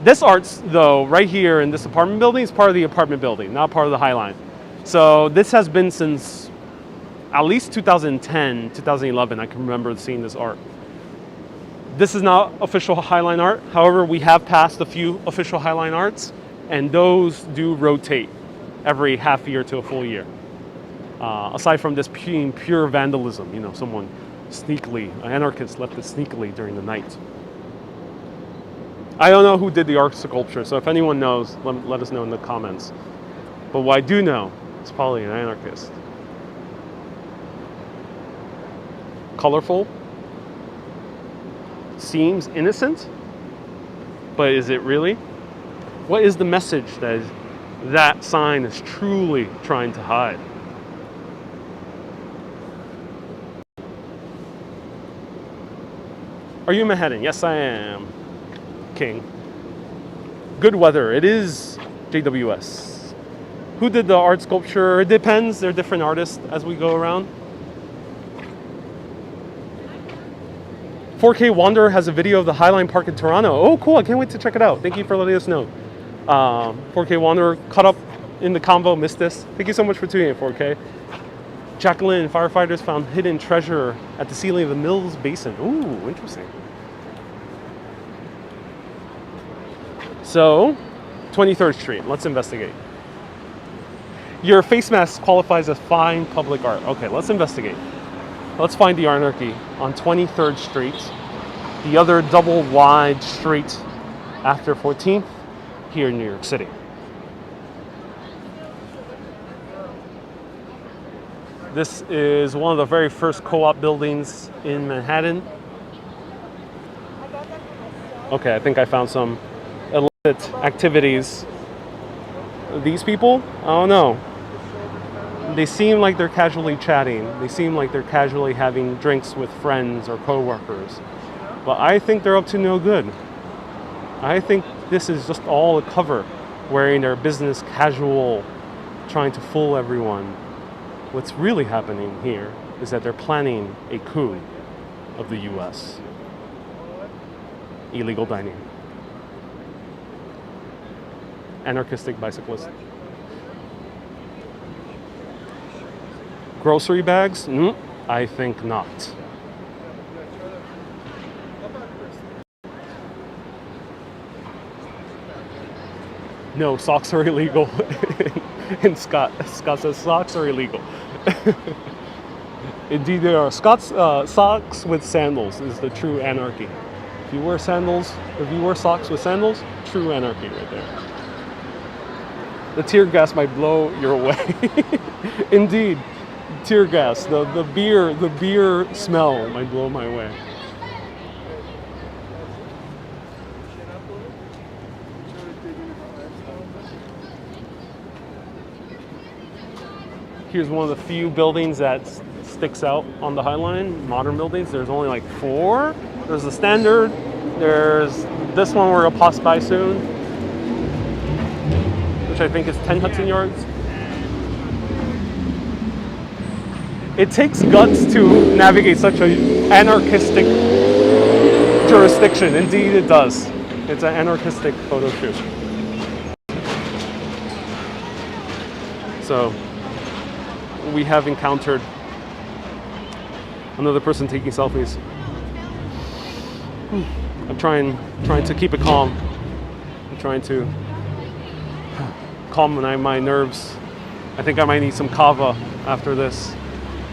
This art's though right here in this apartment building is part of the apartment building, not part of the High Line. So this has been since at least 2010, 2011, I can remember seeing this art. This is not official High Line art. However, we have passed a few official High Line arts, and those do rotate every half year to a full year. Aside from this being pure vandalism, someone sneakily, an anarchist left it sneakily during the night. I don't know who did the art sculpture, so if anyone knows, let us know in the comments. But what I do know is probably an anarchist. Colorful, seems innocent, but is it really? What is the message that sign is truly trying to hide? Are you in Manhattan? Yes, I am. King. Good weather. It is JWS. Who did the art sculpture? It depends. They're different artists as we go around. 4K Wanderer has a video of the High Line Park in Toronto. Oh, cool. I can't wait to check it out. Thank you for letting us know. 4K Wanderer caught up in the convo, missed this. Thank you so much for tuning in, 4K. Jacqueline, firefighters found hidden treasure at the ceiling of the Mills Basin. Ooh, interesting. So, 23rd Street, let's investigate. Your face mask qualifies as fine public art. Okay, let's investigate. Let's find the Anarchy on 23rd Street, the other double wide street after 14th here in New York City. This is one of the very first co-op buildings in Manhattan. Okay, I think I found some illicit activities. These people, I don't know. They seem like they're casually chatting. They seem like they're casually having drinks with friends or co-workers. But I think they're up to no good. I think this is just all a cover, wearing their business casual, trying to fool everyone. What's really happening here is that they're planning a coup of the US. Illegal dining. Anarchistic bicyclist. Grocery bags? I think not. No, socks are illegal. And Scott says socks are illegal. Indeed, there are. Socks with sandals is the true anarchy. If you wear sandals, if you wear socks with sandals, true anarchy right there. The tear gas might blow your way. Indeed, tear gas. The beer smell might blow my way. Here's one of the few buildings that sticks out on the High Line, modern buildings. There's only like 4. There's the Standard. There's this one we're gonna pass by soon, which I think is 10 Hudson Yards. It takes guts to navigate such an anarchistic jurisdiction. Indeed it does. It's an anarchistic photo shoot. So, we have encountered another person taking selfies. I'm trying to keep it calm. I'm trying to calm my nerves. I think I might need some kava after this,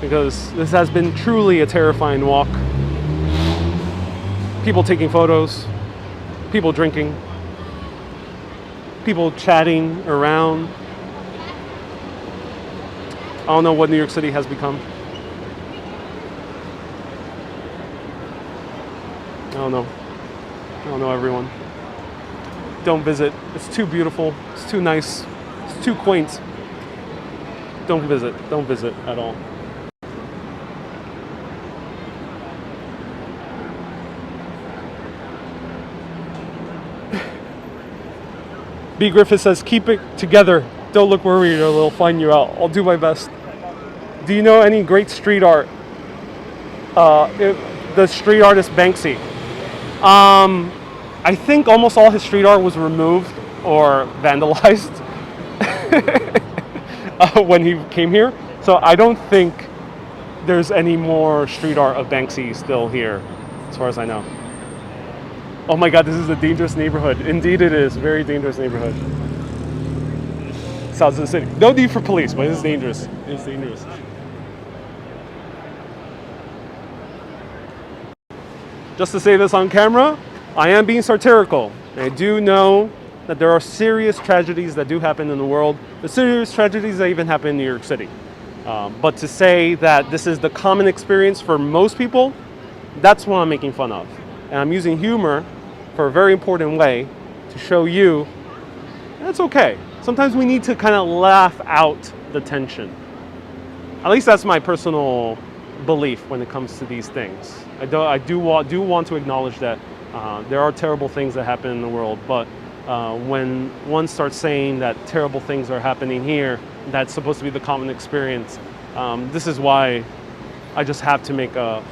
because this has been truly a terrifying walk. People taking photos, people drinking, people chatting around. I don't know what New York City has become. I don't know everyone. Don't visit. It's too beautiful. It's too nice. It's too quaint. Don't visit. Don't visit at all. B. Griffith says, keep it together. Don't look worried or they'll find you out. I'll do my best. Do you know any great street art? The street artist Banksy. I think almost all his street art was removed or vandalized when he came here. So I don't think there's any more street art of Banksy still here, as far as I know. Oh my God, this is a dangerous neighborhood. Indeed it is. Very dangerous neighborhood. South of the city. No need for police, but it's dangerous. It's dangerous. Just to say this on camera, I am being satirical. I do know that there are serious tragedies that do happen in the world. The serious tragedies that even happen in New York City. But to say that this is the common experience for most people, that's what I'm making fun of. And I'm using humor for a very important way to show you that's okay. Sometimes we need to kind of laugh out the tension. At least that's my personal belief when it comes to these things. I do want to acknowledge that there are terrible things that happen in the world, but when one starts saying that terrible things are happening here, that's supposed to be the common experience, this is why I just have to make a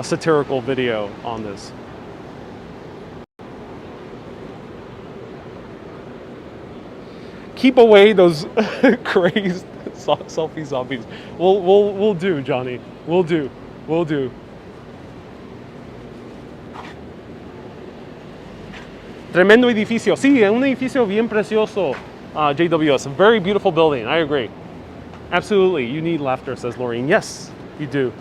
satirical video on this. Keep away those crazed Selfie zombies. We'll do, Johnny. We'll do. We'll do. Tremendo edificio. Sí, es un edificio bien precioso. JWS, a very beautiful building. I agree. Absolutely. You need laughter, says Laureen. Yes, you do.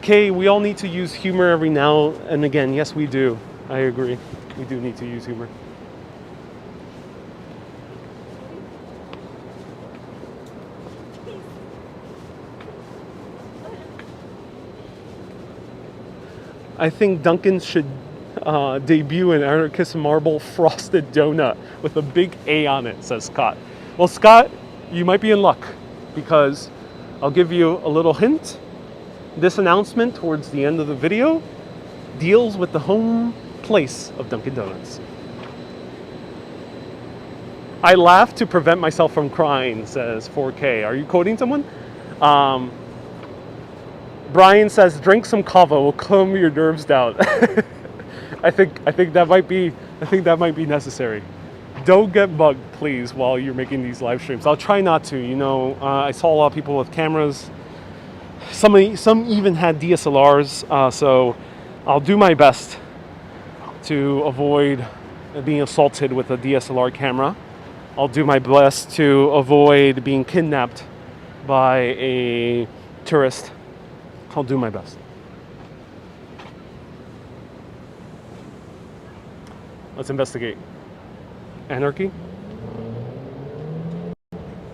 Kay, we all need to use humor every now and again. Yes, we do. I agree. We do need to use humor. I think Duncan should debut an anarchist marble frosted donut with a big A on it, says Scott. Well, Scott, you might be in luck because I'll give you a little hint. This announcement towards the end of the video deals with the home place of Dunkin' Donuts. I laugh to prevent myself from crying, says 4K. Are you quoting someone? Brian says, drink some kava, will calm your nerves down. I think that might be necessary. Don't get mugged, please, while you're making these live streams. I'll try not to. You know, I saw a lot of people with cameras. Some even had DSLRs, so I'll do my best to avoid being assaulted with a DSLR camera. I'll do my best to avoid being kidnapped by a tourist. I'll do my best. Let's investigate. Anarchy?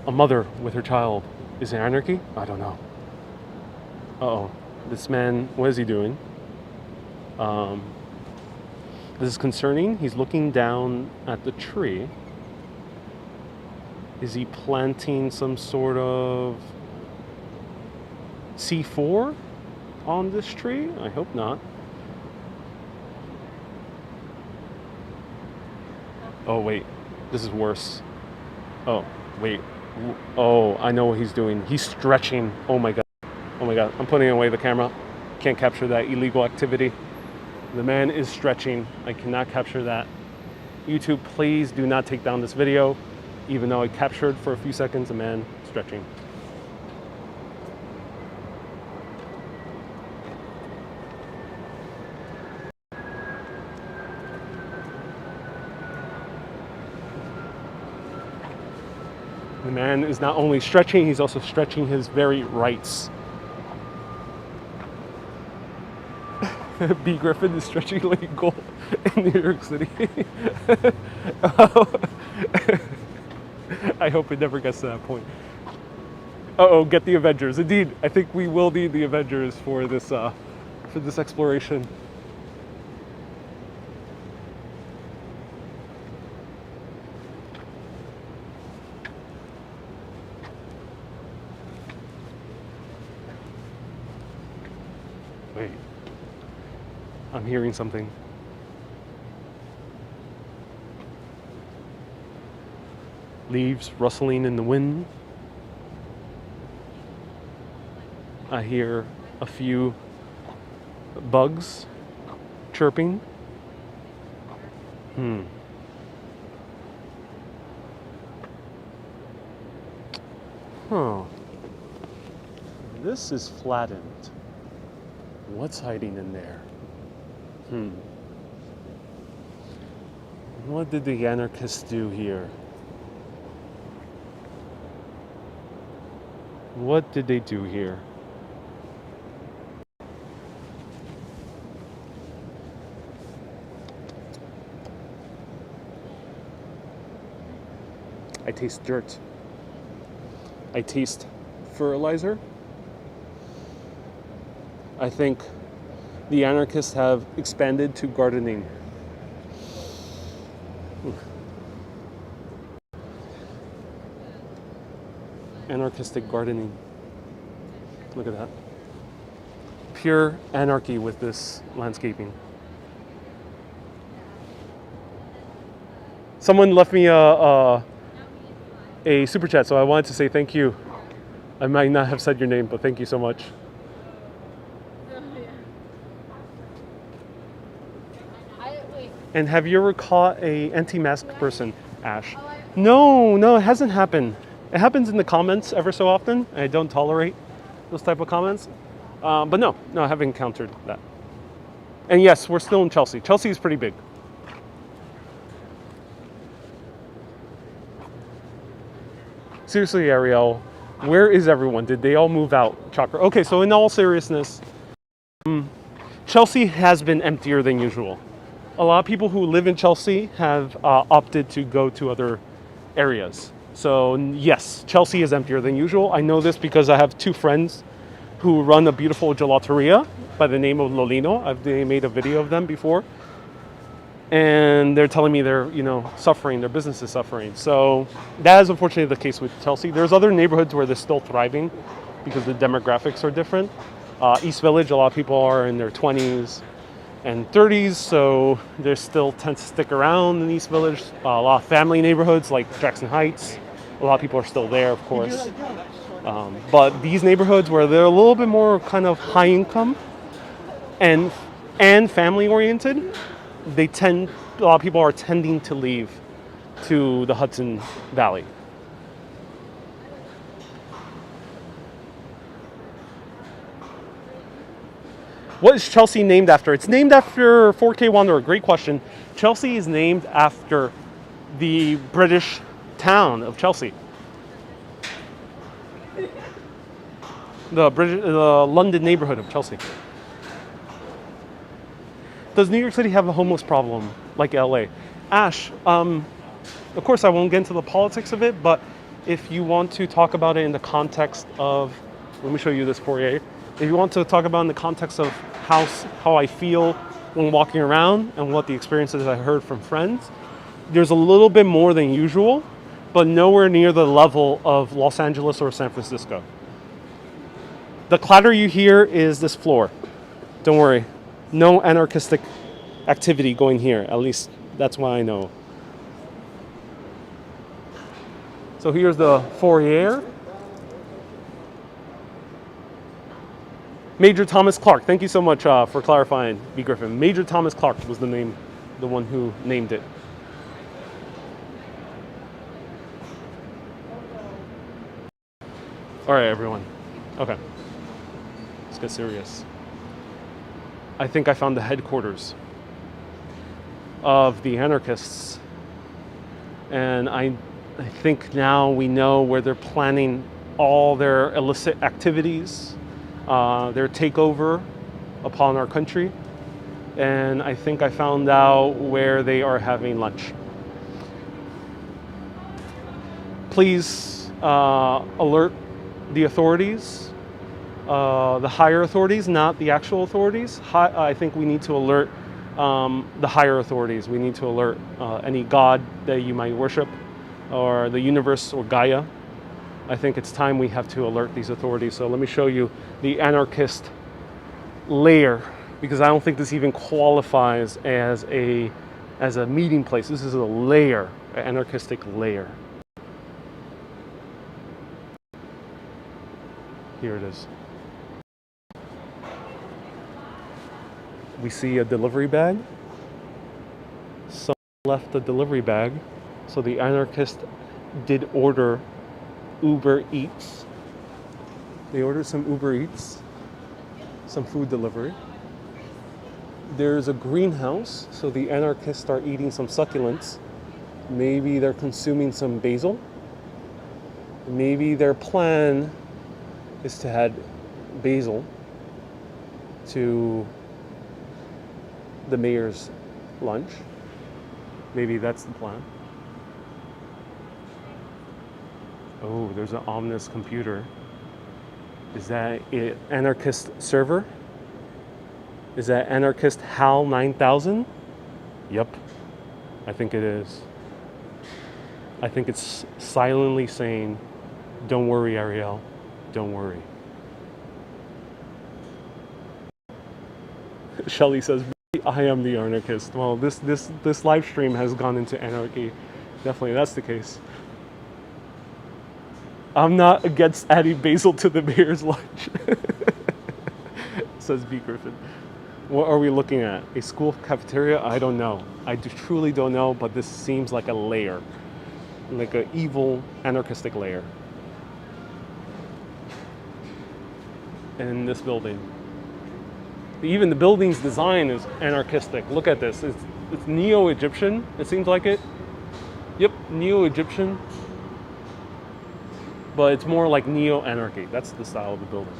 A mother with her child. Is it anarchy? I don't know. Uh-oh. This man, what is he doing? This is concerning. He's looking down at the tree. Is he planting some sort of C4 on this tree? I hope not. Oh, wait. This is worse. Oh, wait. Oh, I know what he's doing. He's stretching. Oh my God. Oh my God. I'm putting away the camera. Can't capture that illegal activity. The man is stretching. I cannot capture that. YouTube, please do not take down this video, even though I captured for a few seconds a man stretching. The man is not only stretching, he's also stretching his very rights. B. Griffin is stretching legal in New York City. I hope it never gets to that point. Uh-oh, get the Avengers. Indeed, I think we will need the Avengers for this exploration. Wait. I'm hearing something. Leaves rustling in the wind. I hear a few bugs chirping. Huh. This is flattened. What's hiding in there? What did the anarchists do here? What did they do here? I taste dirt. I taste fertilizer. I think the anarchists have expanded to gardening. Anarchistic gardening. Look at that. Pure anarchy with this landscaping. Someone left me a super chat, so I wanted to say thank you. I might not have said your name, but thank you so much. And have you ever caught a anti-mask person, Ash? No, it hasn't happened. It happens in the comments ever so often. I don't tolerate those type of comments. But no, I haven't encountered that. And yes, we're still in Chelsea. Chelsea is pretty big. Seriously, Ariel, where is everyone? Did they all move out? Chakra. Okay, so in all seriousness, Chelsea has been emptier than usual. A lot of people who live in Chelsea have opted to go to other areas. So yes, Chelsea is emptier than usual. I know this because I have two friends who run a beautiful gelateria by the name of Lolino. They made a video of them before. And they're telling me they're, suffering, their business is suffering. So that is unfortunately the case with Chelsea. There's other neighborhoods where they're still thriving because the demographics are different. East Village, a lot of people are in their 20s and 30s, so they still tend to stick around in East Village. A lot of family neighborhoods like Jackson Heights, a lot of people are still there, of course. But these neighborhoods where they're a little bit more kind of high income and family oriented, a lot of people are tending to leave to the Hudson Valley. What is Chelsea named after? It's named after 4K Wanderer. Great question. Chelsea is named after the British town of Chelsea. The London neighborhood of Chelsea. Does New York City have a homeless problem like LA? Ash, of course I won't get into the politics of it, but if you want to talk about it in the context of, let me show you this foyer. If you want to talk about in the context of how I feel when walking around and what the experiences I heard from friends, there's a little bit more than usual, but nowhere near the level of Los Angeles or San Francisco. The clatter you hear is this floor. Don't worry. No anarchistic activity going here. At least that's what I know. So here's the foyer. Major Thomas Clark. Thank you so much for clarifying, B. Griffin. Major Thomas Clark was the one who named it. All right, everyone. Okay. Let's get serious. I think I found the headquarters of the anarchists. And I think now we know where they're planning all their illicit activities, their takeover upon our country. And I think I found out where they are having lunch. Please alert the authorities. The higher authorities, not the actual authorities. I think we need to alert the higher authorities. We need to alert any god that you might worship, or the universe, or Gaia. I think it's time we have to alert these authorities. So let me show you the anarchist lair, because I don't think this even qualifies as a meeting place. This is a lair, an anarchistic lair. Here it is. We see a delivery bag. Someone left a delivery bag. So the anarchist did order Uber Eats. They ordered some Uber Eats, some food delivery. There's a greenhouse, so the anarchists are eating some succulents. Maybe they're consuming some basil. Maybe their plan is to add basil to the mayor's lunch. Maybe that's the plan. Oh, there's an ominous computer. Is that an anarchist server? Is that anarchist HAL 9000? Yep, I think it is. I think it's silently saying, don't worry, Ariel, don't worry. Shelly says, I am the anarchist. Well, this live stream has gone into anarchy. Definitely, that's the case. I'm not against adding basil to the mayor's lunch, says B. Griffin. What are we looking at? A school cafeteria? I don't know. I truly don't know, but this seems like a lair, like an evil anarchistic lair. in this building. Even the building's design is anarchistic. Look at this. It's neo-Egyptian. It seems like it. Yep, neo-Egyptian. But it's more like neo-anarchy. That's the style of the building.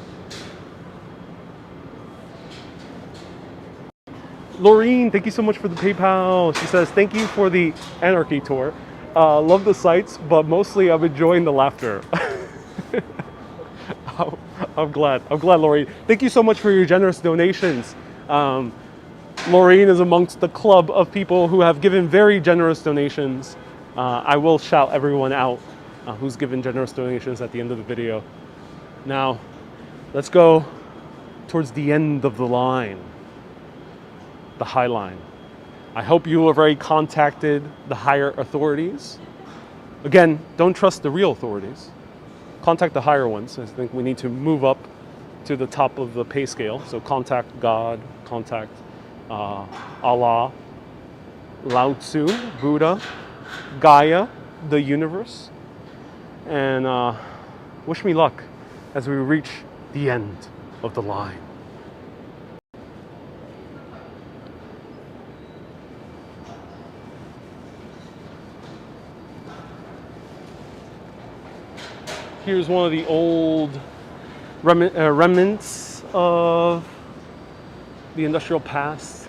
Laureen, thank you so much for the PayPal. She says, thank you for the Anarchy tour. Love the sights, but mostly I'm enjoying the laughter. I'm glad, Laureen. Thank you so much for your generous donations. Laureen is amongst the club of people who have given very generous donations. I will shout everyone out who's given generous donations at the end of the video. Now, let's go towards the end of the line, the High Line. I hope you have already contacted the higher authorities. Again, don't trust the real authorities. Contact the higher ones. I think we need to move up to the top of the pay scale. So contact God, contact Allah, Lao Tzu, Buddha, Gaia, the universe, and wish me luck as we reach the end of the line. Here's one of the old remnants of the industrial past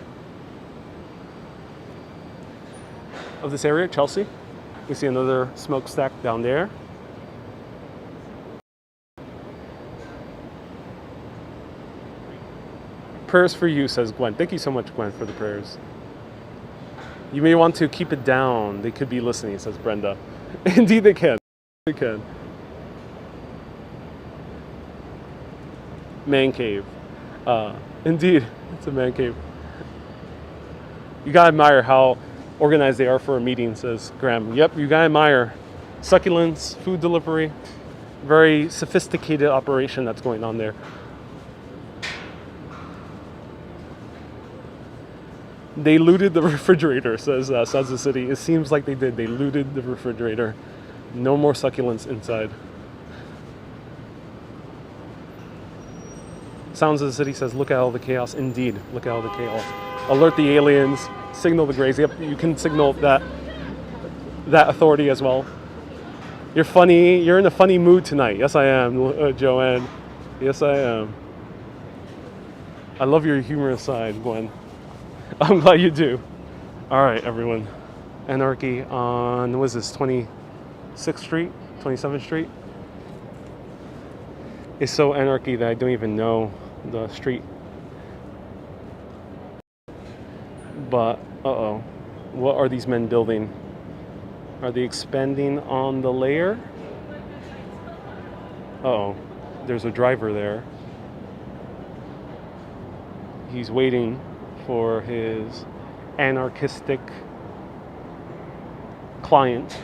of this area, Chelsea. We see another smokestack down there. Prayers for you, says Gwen. Thank you so much, Gwen, for the prayers. You may want to keep it down. They could be listening, says Brenda. Indeed they can. They can. Man cave. Indeed, it's a man cave. You gotta admire how organized they are for a meeting, says Graham. Yep, you gotta admire succulents, food delivery, very sophisticated operation that's going on there. They looted the refrigerator, says the City. It seems like they did. They looted the refrigerator. No more succulents inside. Sounds of the City says, look at all the chaos. Indeed, look at all the chaos. Alert the aliens, signal the Greys. Yep, you can signal that authority as well. You're funny. You're in a funny mood tonight. Yes, I am, Joanne. Yes, I am. I love your humorous side, Gwen. I'm glad you do. All right, everyone. Anarchy on, what is this, 26th Street? 27th Street? It's so anarchy that I don't even know the street. But, uh-oh. What are these men building? Are they expanding on the layer? Uh-oh. There's a driver there. He's waiting for his anarchistic client.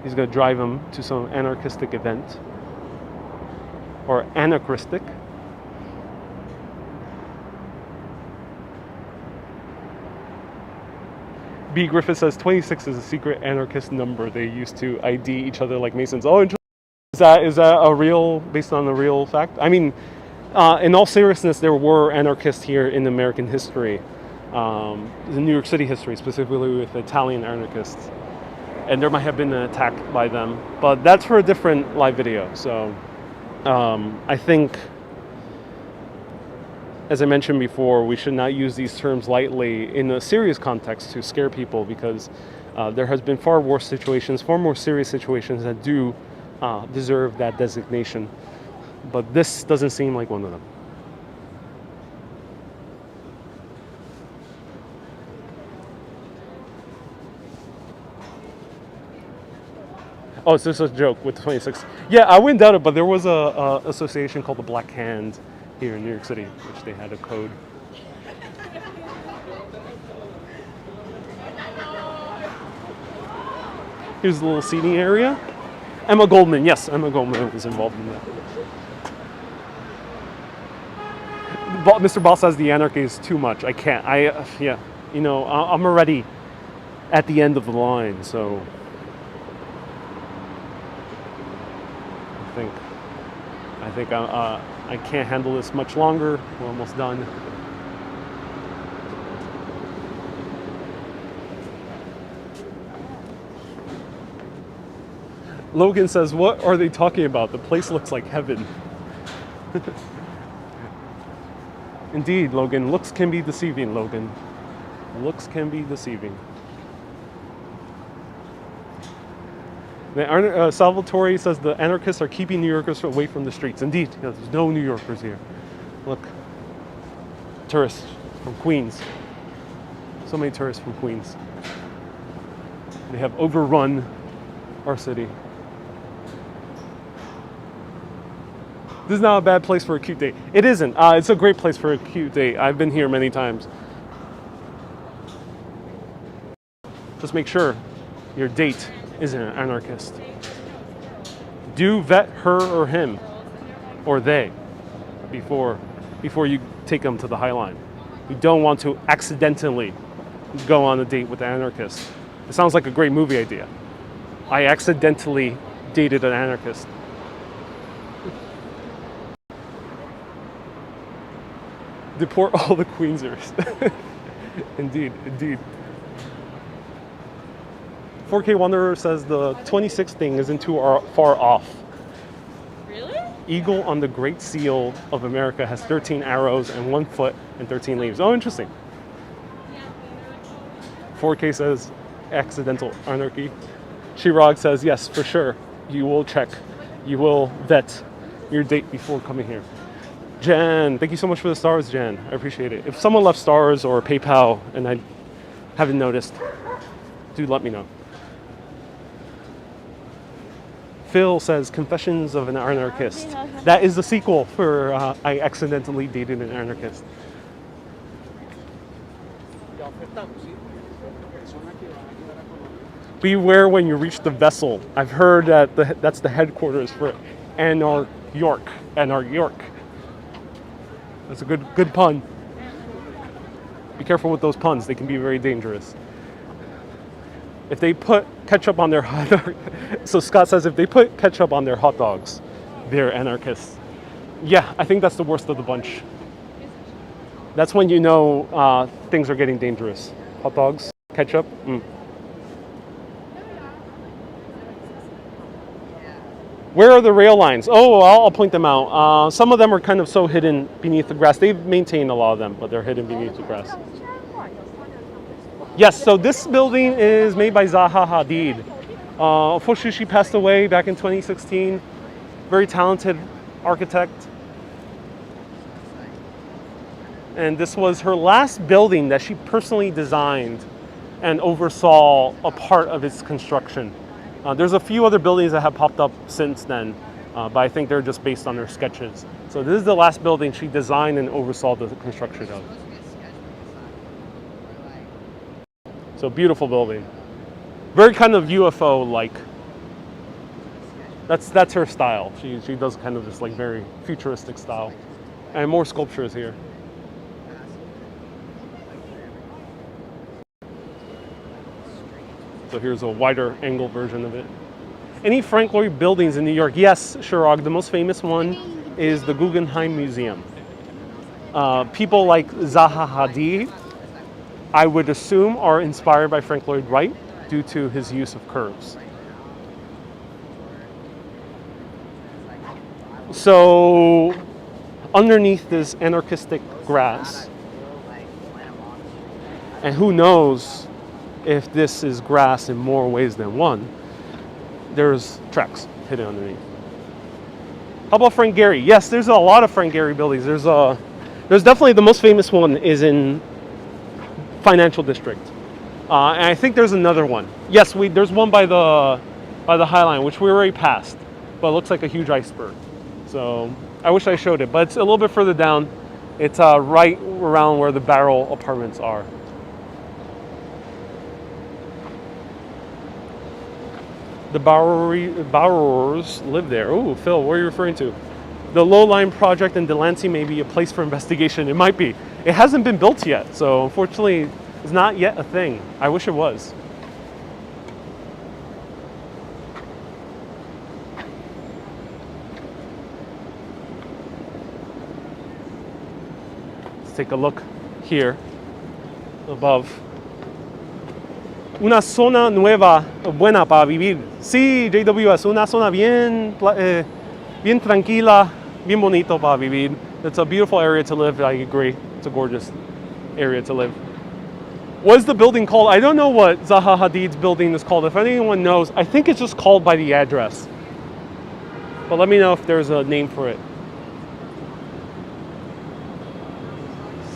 He's going to drive him to some anarchistic event. Or anarchistic. B. Griffith says 26 is a secret anarchist number. They used to ID each other like Masons. Oh, interesting. Is that a real, based on a real fact? I mean, in all seriousness, there were anarchists here in American history, in New York City history, specifically with Italian anarchists. And there might have been an attack by them, but that's for a different live video. So I think, as I mentioned before, we should not use these terms lightly in a serious context to scare people, because there has been far worse situations, far more serious situations that do deserve that designation. But this doesn't seem like one of them. Oh, it's just a joke with the 26. Yeah, I wouldn't doubt it, but there was a association called the Black Hand here in New York City, which they had a code. Here's the little seating area. Emma Goldman, yes, Emma Goldman was involved in that. Mr. Boss says the anarchy is too much. I can't. Yeah, you know, I'm already at the end of the line, so I think I can't handle this much longer. We're almost done. Logan says, what are they talking about? The place looks like heaven. Indeed, Logan. Looks can be deceiving, Logan. Looks can be deceiving. Salvatore says the anarchists are keeping New Yorkers away from the streets. Indeed, there's no New Yorkers here. Look, tourists from Queens. So many tourists from Queens. They have overrun our city. This is not a bad place for a cute date. It isn't. It's a great place for a cute date. I've been here many times. Just make sure your date isn't an anarchist. Do vet her or him or they before you take them to the High Line. You don't want to accidentally go on a date with an anarchist. It sounds like a great movie idea. I accidentally dated an anarchist. Deport all the Queensers. Indeed, indeed. 4K Wanderer says the 26th thing isn't too far off. Really? Eagle on the Great Seal of America has 13 arrows and 1 foot and 13 leaves. Oh, interesting. 4K says accidental anarchy. Shirag says yes, for sure. You will check. You will vet your date before coming here. Jan, thank you so much for the stars, Jan. I appreciate it. If someone left stars or PayPal and I haven't noticed, do let me know. Phil says Confessions of an Anarchist. That is the sequel for I Accidentally Dated an Anarchist. Beware when you reach the vessel. I've heard that that's the headquarters for York. That's a good pun. Be careful with those puns. They can be very dangerous. If they put ketchup on their hot dog, so Scott says if they put ketchup on their hot dogs, they're anarchists. Yeah, I think that's the worst of the bunch. That's when you know things are getting dangerous. Hot dogs, ketchup. Where are the rail lines? Oh, I'll point them out. Some of them are kind of so hidden beneath the grass. They've maintained a lot of them, but they're hidden beneath the grass. Yes, so this building is made by Zaha Hadid. Unfortunately, she passed away back in 2016. Very talented architect. And this was her last building that she personally designed and oversaw a part of its construction. There's a few other buildings that have popped up since then, but I think they're just based on her sketches. So this is the last building she designed and oversaw the construction of. So beautiful building. Very kind of UFO-like. That's her style. She does kind of this like very futuristic style. And more sculptures here. So here's a wider angle version of it. Any Frank Lloyd buildings in New York? Yes, Shirag. The most famous one is the Guggenheim Museum. People like Zaha Hadid, I would assume, are inspired by Frank Lloyd Wright due to his use of curves. So underneath this anarchistic grass, and who knows if this is grass in more ways than one, there's tracks hidden underneath. How about Frank Gehry? Yes, there's a lot of Frank Gehry buildings. There's definitely the most famous one is in Financial District, and I think there's another one. Yes, there's one by the High Line, which we already passed, but it looks like a huge iceberg. So I wish I showed it, but it's a little bit further down. It's right around where the Barrel apartments are. The borrowers live there. Oh, Phil, what are you referring to? The Low Line project in Delancey may be a place for investigation. It might be. It hasn't been built yet, so unfortunately, it's not yet a thing. I wish it was. Let's take a look here above. Una zona nueva, buena para vivir. Sí, JWS, una zona bien, bien tranquila, bien bonito para vivir. It's a beautiful area to live, I agree. It's a gorgeous area to live. What is the building called? I don't know what Zaha Hadid's building is called. If anyone knows, I think it's just called by the address. But let me know if there's a name for it.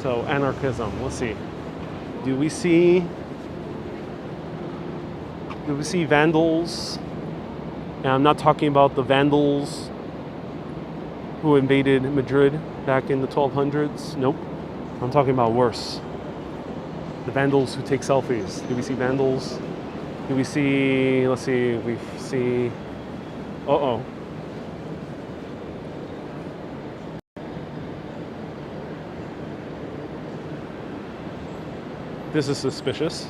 So, anarchism, let's see. Do we see vandals? And I'm not talking about the vandals who invaded Madrid back in the 1200s. Nope. I'm talking about worse. The vandals who take selfies. Do we see vandals? Do we see, let's see, we see, uh-oh. This is suspicious.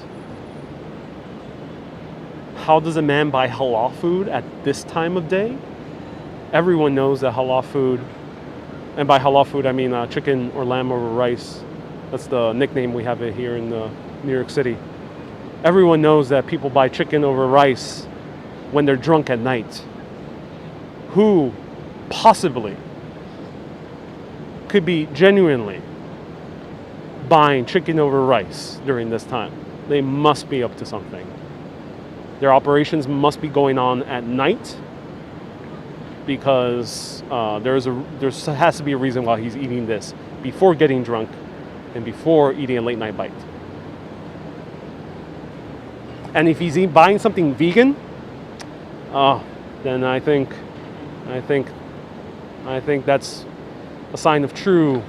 How does a man buy halal food at this time of day? Everyone knows that halal food, and by halal food I mean chicken or lamb over rice. That's the nickname we have it here in New York City. Everyone knows that people buy chicken over rice when they're drunk at night. Who possibly could be genuinely buying chicken over rice during this time? They must be up to something. Their operations must be going on at night because there has to be a reason why he's eating this before getting drunk and before eating a late night bite. And if he's buying something vegan, then I think that's a sign of true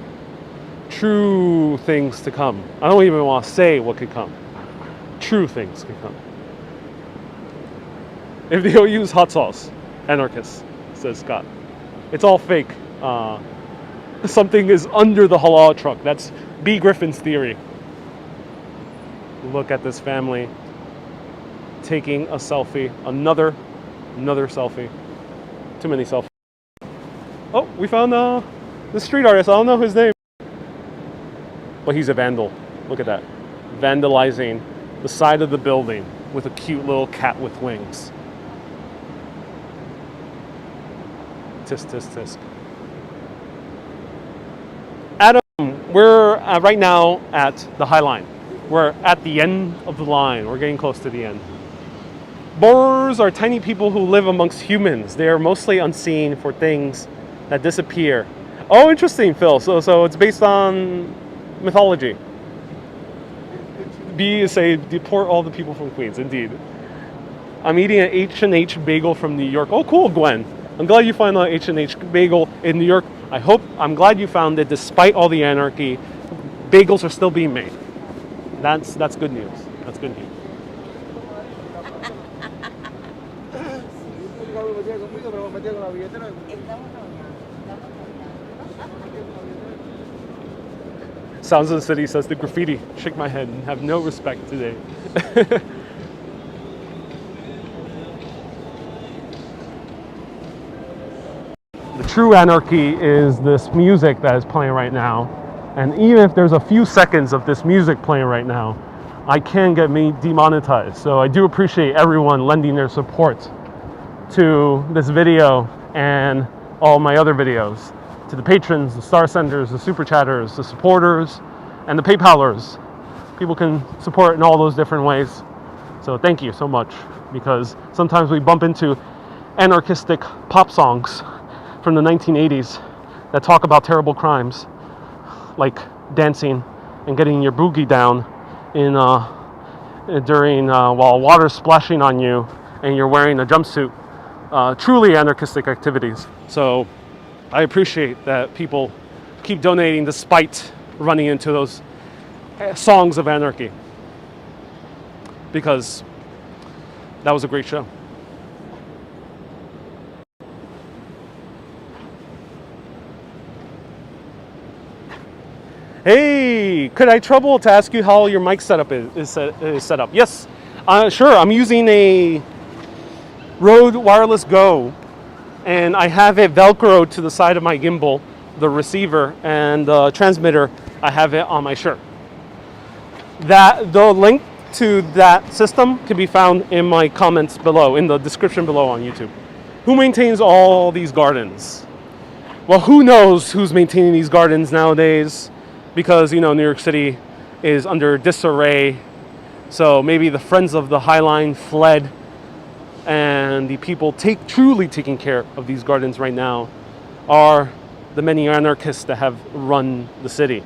things to come. I don't even want to say what could come. True things could come. If they don't use hot sauce, anarchists, says Scott. It's all fake. Something is under the halal truck. That's B. Griffin's theory. Look at this family taking a selfie. Another selfie. Too many selfies. Oh, we found the street artist. I don't know his name. But he's a vandal. Look at that. Vandalizing the side of the building with a cute little cat with wings. Tisk, tisk, tisk. Adam, we're right now at the High Line. We're at the end of the line. We're getting close to the end. Borers are tiny people who live amongst humans. They are mostly unseen for things that disappear. Oh, interesting, Phil. So it's based on mythology. B is say deport all the people from Queens. Indeed. I'm eating an H&H bagel from New York. Oh, cool, Gwen. I'm glad you found an H&H bagel in New York. I'm glad you found that despite all the anarchy, bagels are still being made. That's good news. That's good news. Sounds of the City says the graffiti. Shake my head and have no respect today. The true anarchy is this music that is playing right now. And even if there's a few seconds of this music playing right now, I can get me demonetized. So I do appreciate everyone lending their support to this video and all my other videos. To the patrons, the star senders, the super chatters, the supporters, and the PayPalers. People can support in all those different ways. So thank you so much, because sometimes we bump into anarchistic pop songs from the 1980s that talk about terrible crimes, like dancing and getting your boogie down while water's splashing on you and you're wearing a jumpsuit. Truly anarchistic activities. So I appreciate that people keep donating despite running into those songs of anarchy, because that was a great show. Hey, could I trouble to ask you how your mic setup is set up? Yes, sure. I'm using a Rode Wireless Go, and I have it Velcroed to the side of my gimbal, the receiver and the transmitter I have it on my shirt. The link to that system can be found in my comments below, in the description below on YouTube. Who maintains all these gardens? Well, who knows who's maintaining these gardens nowadays, because New York City is under disarray. So maybe the friends of the High Line fled, and the people truly taking care of these gardens right now are the many anarchists that have run the city.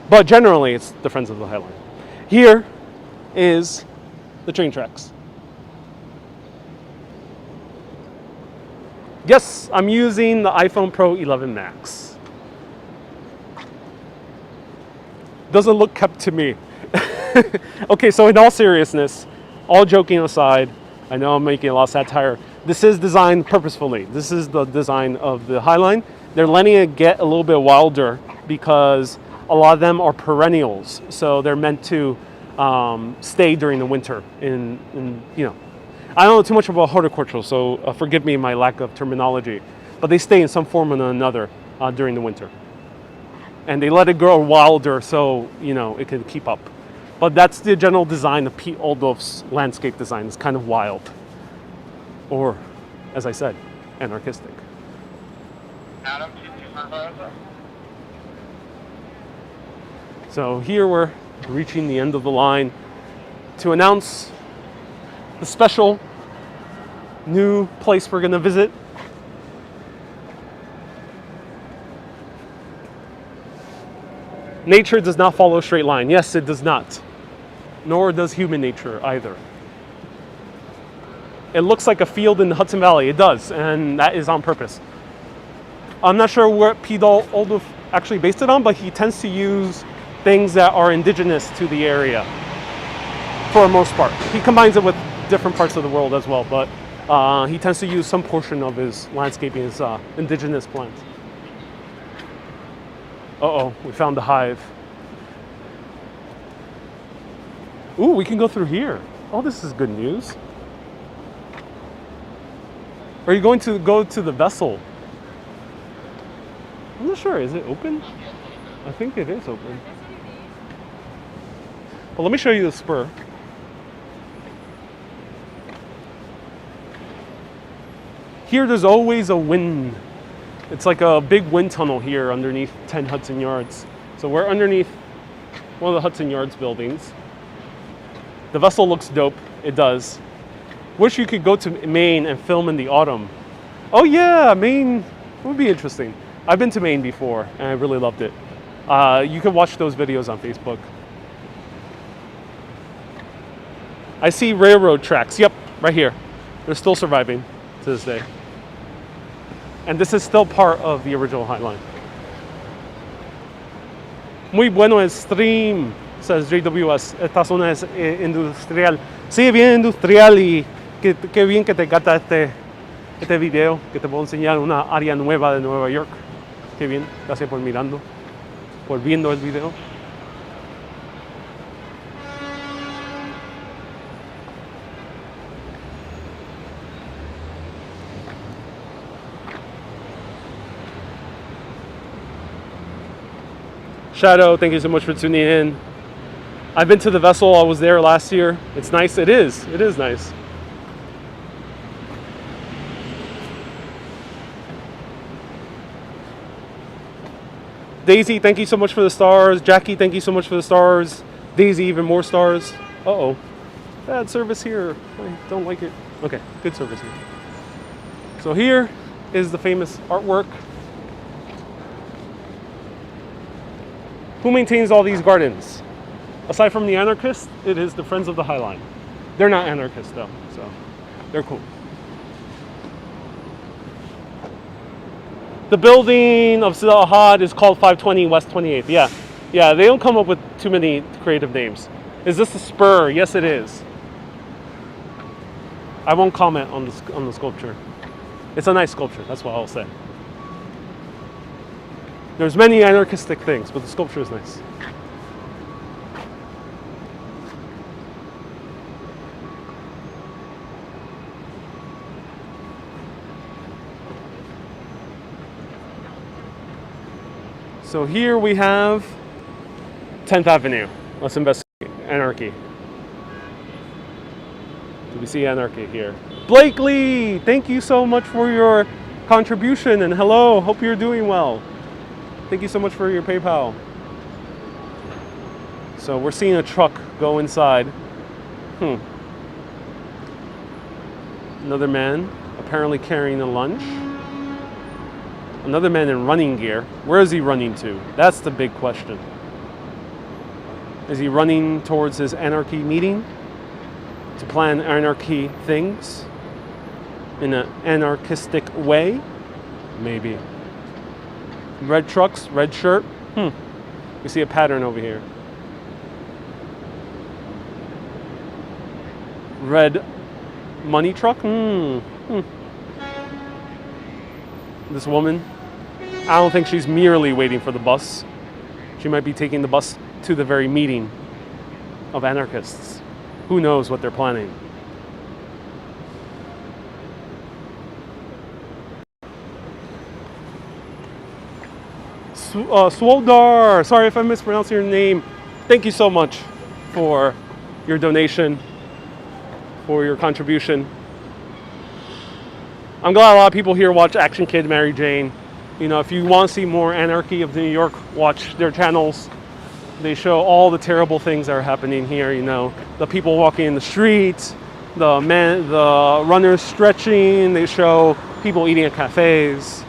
But generally, it's the friends of the High Line. Here is the train tracks. Yes, I'm using the iPhone Pro 11 Max. Doesn't look kept to me. Okay, so in all seriousness, all joking aside, I know I'm making a lot of satire. This is designed purposefully. This is the design of the High Line. They're letting it get a little bit wilder because a lot of them are perennials. So they're meant to stay during the winter. I don't know too much about horticulture, so forgive me my lack of terminology. But they stay in some form or another during the winter. And they let it grow wilder so, it can keep up. But that's the general design of Pete Oldhoff's landscape design. It's kind of wild. Or, as I said, anarchistic. So here we're reaching the end of the line to announce the special new place we're going to visit. Nature does not follow a straight line. Yes, it does not. Nor does human nature either. It looks like a field in the Hudson Valley. It does, and that is on purpose. I'm not sure what Pete Oldhoff actually based it on, but he tends to use things that are indigenous to the area for the most part. He combines it with different parts of the world as well, but he tends to use some portion of his landscaping as indigenous plants. Uh-oh, we found the hive. Ooh, we can go through here. Oh, this is good news. Are you going to go to the vessel? I'm not sure. Is it open? I think it is open. Well, let me show you the spur. Here, there's always a wind. It's like a big wind tunnel here underneath 10 Hudson Yards. So we're underneath one of the Hudson Yards buildings. The vessel looks dope. It does. Wish you could go to Maine and film in the autumn. Oh yeah, Maine would be interesting. I've been to Maine before and I really loved it. You can watch those videos on Facebook. I see railroad tracks. Yep, right here. They're still surviving to this day. And this is still part of the original High Line. Muy bueno el stream, says JWS. Esta zona es industrial. Sí, bien industrial, y qué bien que te encanta este video, que te puedo enseñar una área nueva de Nueva York. Qué bien, gracias por viendo el video. Shadow, thank you so much for tuning in. I've been to the vessel. I was there last year. It's nice. It is nice. Daisy, thank you so much for the stars. Jackie, thank you so much for the stars. Daisy, even more stars. Uh-oh. Bad service here. I don't like it. Okay, good service here. So here is the famous artwork. Who maintains all these gardens? Aside from the anarchists, it is the Friends of the High Line. They're not anarchists though, so they're cool. The building of Silahad is called 520 West 28th. Yeah, they don't come up with too many creative names. Is this a spur? Yes, it is. I won't comment on the sculpture. It's a nice sculpture, that's what I'll say. There's many anarchistic things, but the sculpture is nice. So here we have 10th Avenue. Let's investigate Anarchy. Do we see Anarchy here? Blakely, thank you so much for your contribution, and hello, hope you're doing well. Thank you so much for your PayPal. So we're seeing a truck go inside. Another man apparently carrying a lunch. Another man in running gear. Where is he running to? That's the big question. Is he running towards his Anarchy meeting to plan Anarchy things in an anarchistic way? Maybe. Red trucks, red shirt. We see a pattern over here. Red money truck. This woman, I don't think she's merely waiting for the bus. She might be taking the bus to the very meeting of anarchists. Who knows what they're planning? Swoldar, sorry if I'm mispronouncing your name. Thank you so much for your donation, for your contribution. I'm glad a lot of people here watch Action Kid, Mary Jane. You know, if you want to see more Anarchy of New York, watch their channels. They show all the terrible things that are happening here. You know, the people walking in the streets, the runners stretching. They show people eating at cafes.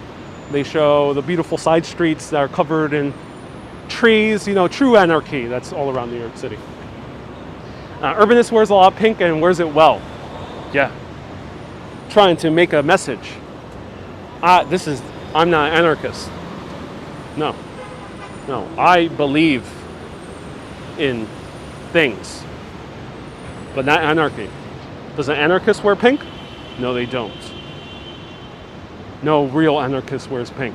They show the beautiful side streets that are covered in trees. You know, true anarchy. That's all around New York City. Urbanist wears a lot of pink and wears it well. Yeah. Trying to make a message. I'm not an anarchist. No, I believe in things, but not anarchy. Does an anarchist wear pink? No, they don't. No real anarchist wears pink.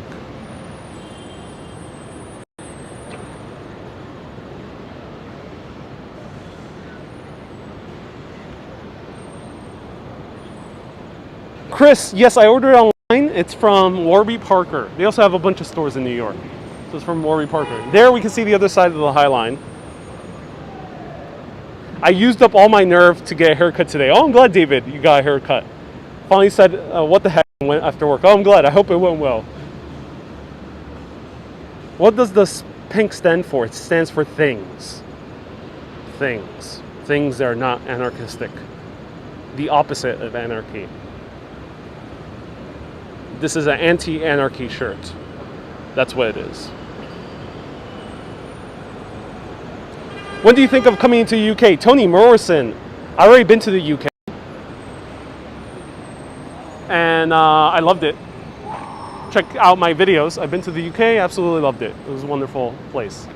Chris, yes, I ordered it online. It's from Warby Parker. They also have a bunch of stores in New York. So it's from Warby Parker. There we can see the other side of the High Line. I used up all my nerve to get a haircut today. Oh, I'm glad, David, you got a haircut. Finally said, what the heck, went after work. Oh, I'm glad. I hope it went well. What does this pink stand for? It stands for things. Things. Things that are not anarchistic. The opposite of anarchy. This is an anti-anarchy shirt. That's what it is. When do you think of coming to the UK? Tony Morrison. I've already been to the UK. And I loved it. Check out my videos. I've been to the UK, absolutely loved it. It was a wonderful place.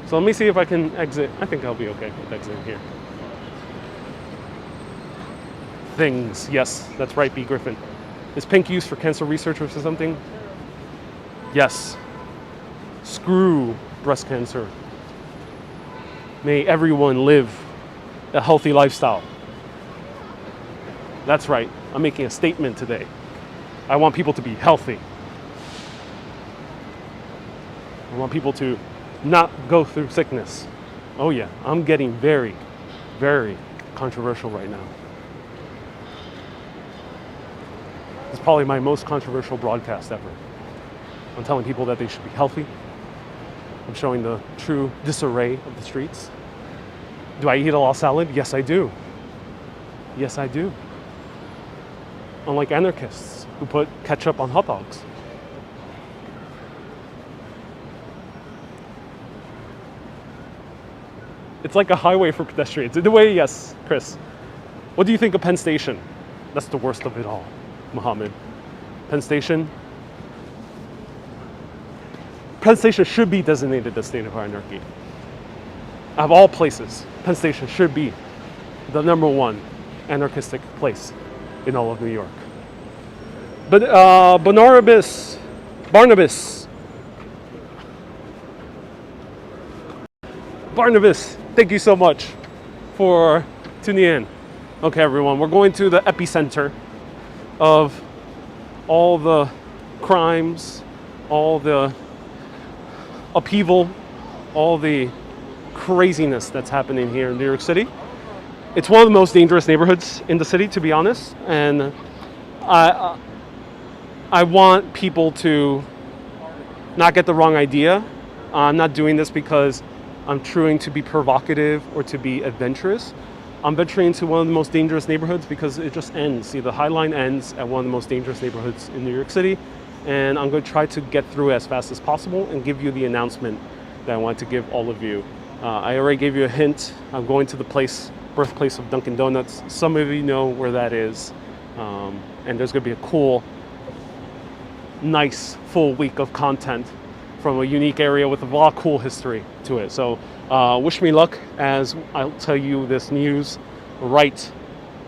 So let me see if I can exit. I think I'll be okay with exiting here. Things, yes, that's right, B. Griffin. Is pink used for cancer research or something? Yes. Screw breast cancer. May everyone live a healthy lifestyle. That's right. I'm making a statement today. I want people to be healthy. I want people to not go through sickness. Oh yeah, I'm getting very, very controversial right now. It's probably my most controversial broadcast ever. I'm telling people that they should be healthy. I'm showing the true disarray of the streets. Do I eat a lot of salad? Yes, I do. Yes, I do. Unlike anarchists who put ketchup on hot dogs. It's like a highway for pedestrians. In a way, yes, Chris. What do you think of Penn Station? That's the worst of it all, Mohammed. Penn Station? Penn Station should be designated a state of anarchy. Of all places, Penn Station should be the #1 anarchistic place in all of New York. But Barnabas, thank you so much for tuning in. Okay, everyone, we're going to the epicenter of all the crimes, all the upheaval, all the craziness that's happening here in New York City. It's one of the most dangerous neighborhoods in the city, to be honest, and I want people to not get the wrong idea. I'm not doing this because I'm trying to be provocative or to be adventurous. I'm venturing into one of the most dangerous neighborhoods because it just ends. See, the High Line ends at one of the most dangerous neighborhoods in New York City, and I'm going to try to get through it as fast as possible and give you the announcement that I want to give all of you. I already gave you a hint. I'm going to the birthplace of Dunkin' Donuts. Some of you know where that is, and there's going to be a cool, nice, full week of content from a unique area with a lot of cool history to it. So wish me luck as I'll tell you this news right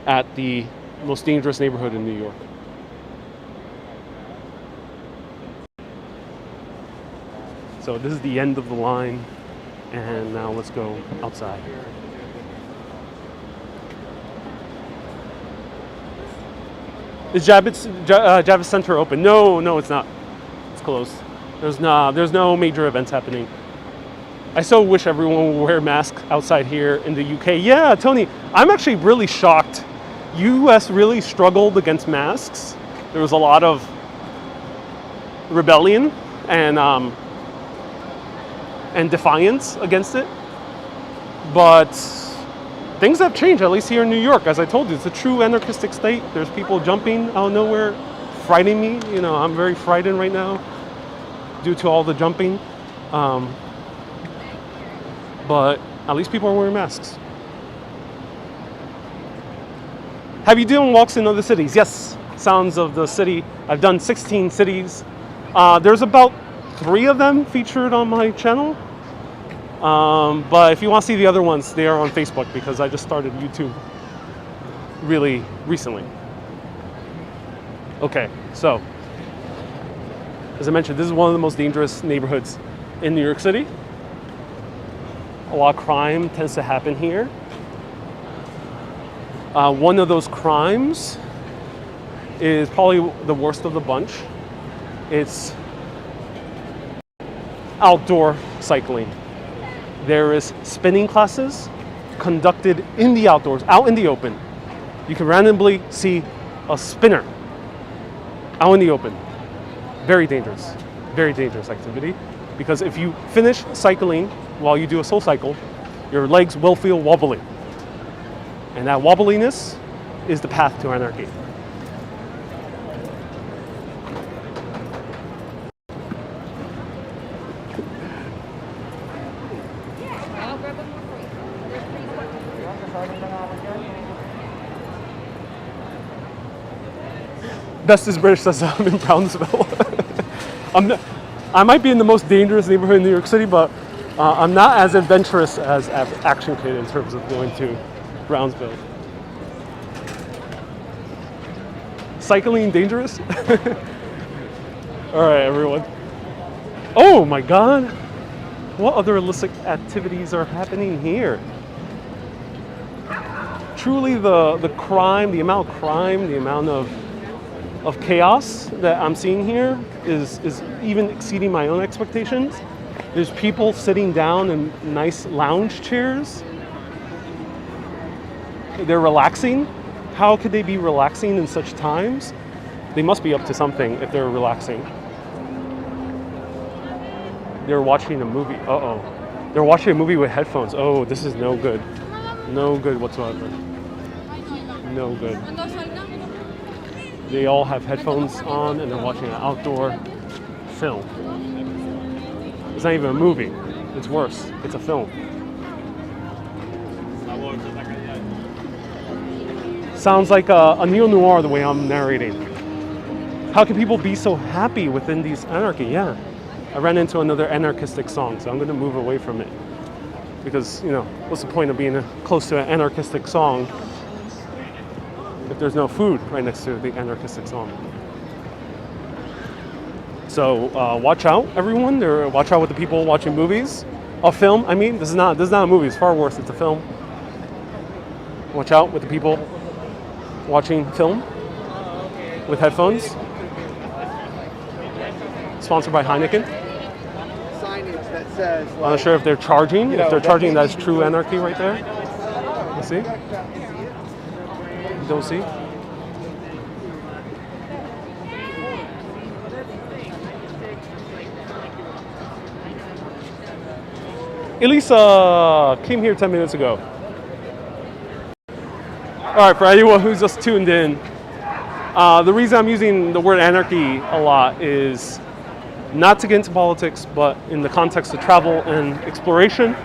at the most dangerous neighborhood in New York. So this is the end of the line, and now let's go outside. Is Javits Center open? No, it's not. It's closed. There's no major events happening. I so wish everyone would wear masks outside here in the UK. Yeah, Tony, I'm actually really shocked. US really struggled against masks. There was a lot of rebellion and defiance against it. But things have changed, at least here in New York. As I told you, it's a true anarchistic state. There's people jumping out of nowhere, frightening me. You know, I'm very frightened right now due to all the jumping. But at least people are wearing masks. Have you done walks in other cities? Yes, Sounds of the City. I've done 16 cities. There's about 3 of them featured on my channel. But if you want to see the other ones, they are on Facebook because I just started YouTube really recently. Okay, so as I mentioned, this is one of the most dangerous neighborhoods in New York City. A lot of crime tends to happen here. One of those crimes is probably the worst of the bunch. It's outdoor cycling. There is spinning classes conducted in the outdoors, out in the open. You can randomly see a spinner out in the open. Very dangerous activity. Because if you finish cycling while you do a soul cycle, your legs will feel wobbly. And that wobbliness is the path to anarchy. Best is British says I'm in Brownsville. I might be in the most dangerous neighborhood in New York City, but I'm not as adventurous as Action Kid in terms of going to Brownsville. Cycling dangerous? All right, everyone. Oh my God. What other illicit activities are happening here? Truly the crime, the amount of crime, the amount of chaos that I'm seeing here is even exceeding my own expectations. There's people sitting down in nice lounge chairs. They're relaxing. How could they be relaxing in such times? They must be up to something if they're relaxing. They're watching a movie. Uh-oh. They're watching a movie with headphones. Oh, this is no good. No good whatsoever. No good. They all have headphones on and they're watching an outdoor film. It's not even a movie. It's worse. It's a film. Sounds like a neo-noir the way I'm narrating. How can people be so happy within these anarchy? Yeah. I ran into another anarchistic song, so I'm going to move away from it. Because, you know, what's the point of being close to an anarchistic song if there's no food right next to the anarchistic song? So watch out, everyone. Watch out with the people watching movies. A film, I mean, this is not a movie. It's far worse. It's a film. Watch out with the people watching film with headphones. Sponsored by Heineken. Signage that says, I'm not sure if they're charging. If they're charging, that's true anarchy right there. Let's see. You don't see? Elisa came here 10 minutes ago. All right, for anyone who's just tuned in, the reason I'm using the word anarchy a lot is not to get into politics, but in the context of travel and exploration.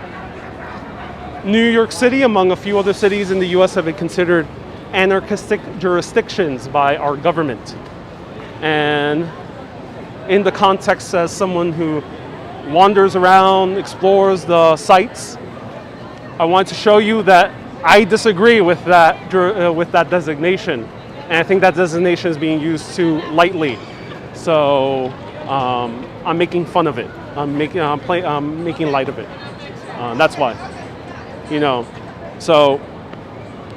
New York City, among a few other cities in the US, have been considered anarchistic jurisdictions by our government. And in the context as someone who wanders around, explores the sites, I want to show you that I disagree with that designation. And I think that designation is being used too lightly. So I'm making fun of it. I'm making light of it. That's why. So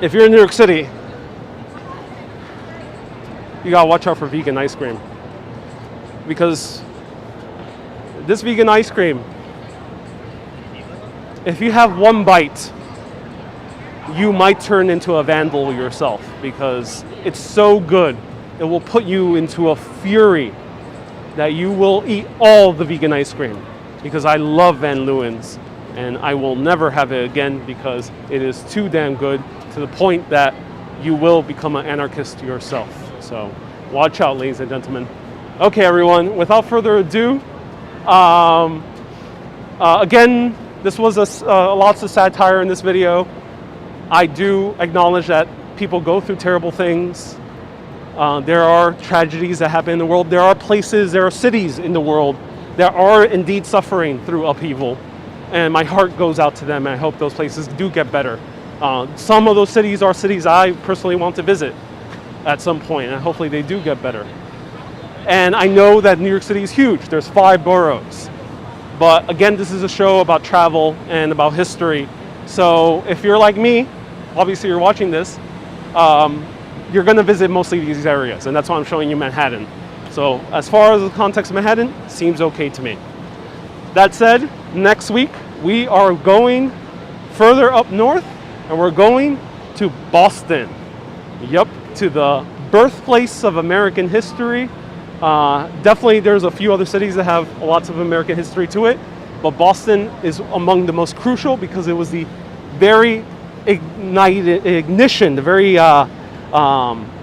if you're in New York City, you gotta watch out for vegan ice cream. Because this vegan ice cream, if you have one bite, you might turn into a vandal yourself because it's so good. It will put you into a fury that you will eat all the vegan ice cream, because I love Van Leeuwen's and I will never have it again because it is too damn good, to the point that you will become an anarchist yourself. So watch out, ladies and gentlemen. Okay, everyone, without further ado, again, this was lots of satire in this video. I do acknowledge that people go through terrible things. There are tragedies that happen in the world. There are places, there are cities in the world that are indeed suffering through upheaval. And my heart goes out to them, and I hope those places do get better. Some of those cities are cities I personally want to visit at some point, and hopefully they do get better. And I know that New York City is huge. There's 5 boroughs. But again, this is a show about travel and about history. So if you're like me, obviously you're watching this, you're gonna visit mostly these areas, and that's why I'm showing you Manhattan. So as far as the context of Manhattan, seems okay to me. That said, next week we are going further up north, and we're going to Boston. Yep, to the birthplace of American history. Definitely there's a few other cities that have lots of American history to it, but Boston is among the most crucial because it was the very ignition, the very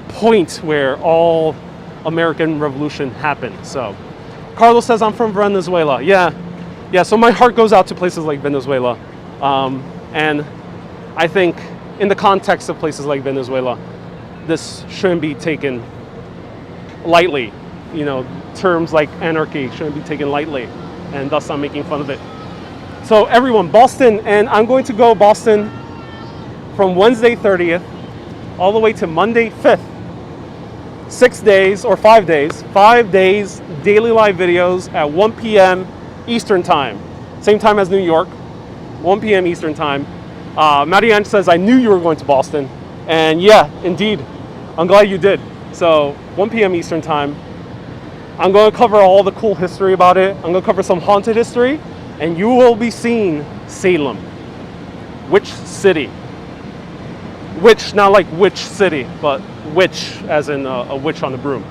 point where all American Revolution happened. So Carlos says I'm from Venezuela. Yeah, so my heart goes out to places like Venezuela. And I think in the context of places like Venezuela, this shouldn't be taken lightly. Terms like anarchy shouldn't be taken lightly, and thus I'm making fun of it. So everyone, Boston, and I'm going to go Boston from Wednesday 30th all the way to Monday 5th. 6 days or 5 days, 5 days, daily live videos at 1 p.m. Eastern time. Same time as New York, 1 p.m. Eastern time. Marianne says, I knew you were going to Boston. And yeah, indeed, I'm glad you did. So 1 p.m. Eastern time. I'm going to cover all the cool history about it. I'm going to cover some haunted history, and you will be seeing Salem. Which city? Witch, not like witch city, but witch as in a witch on the broom.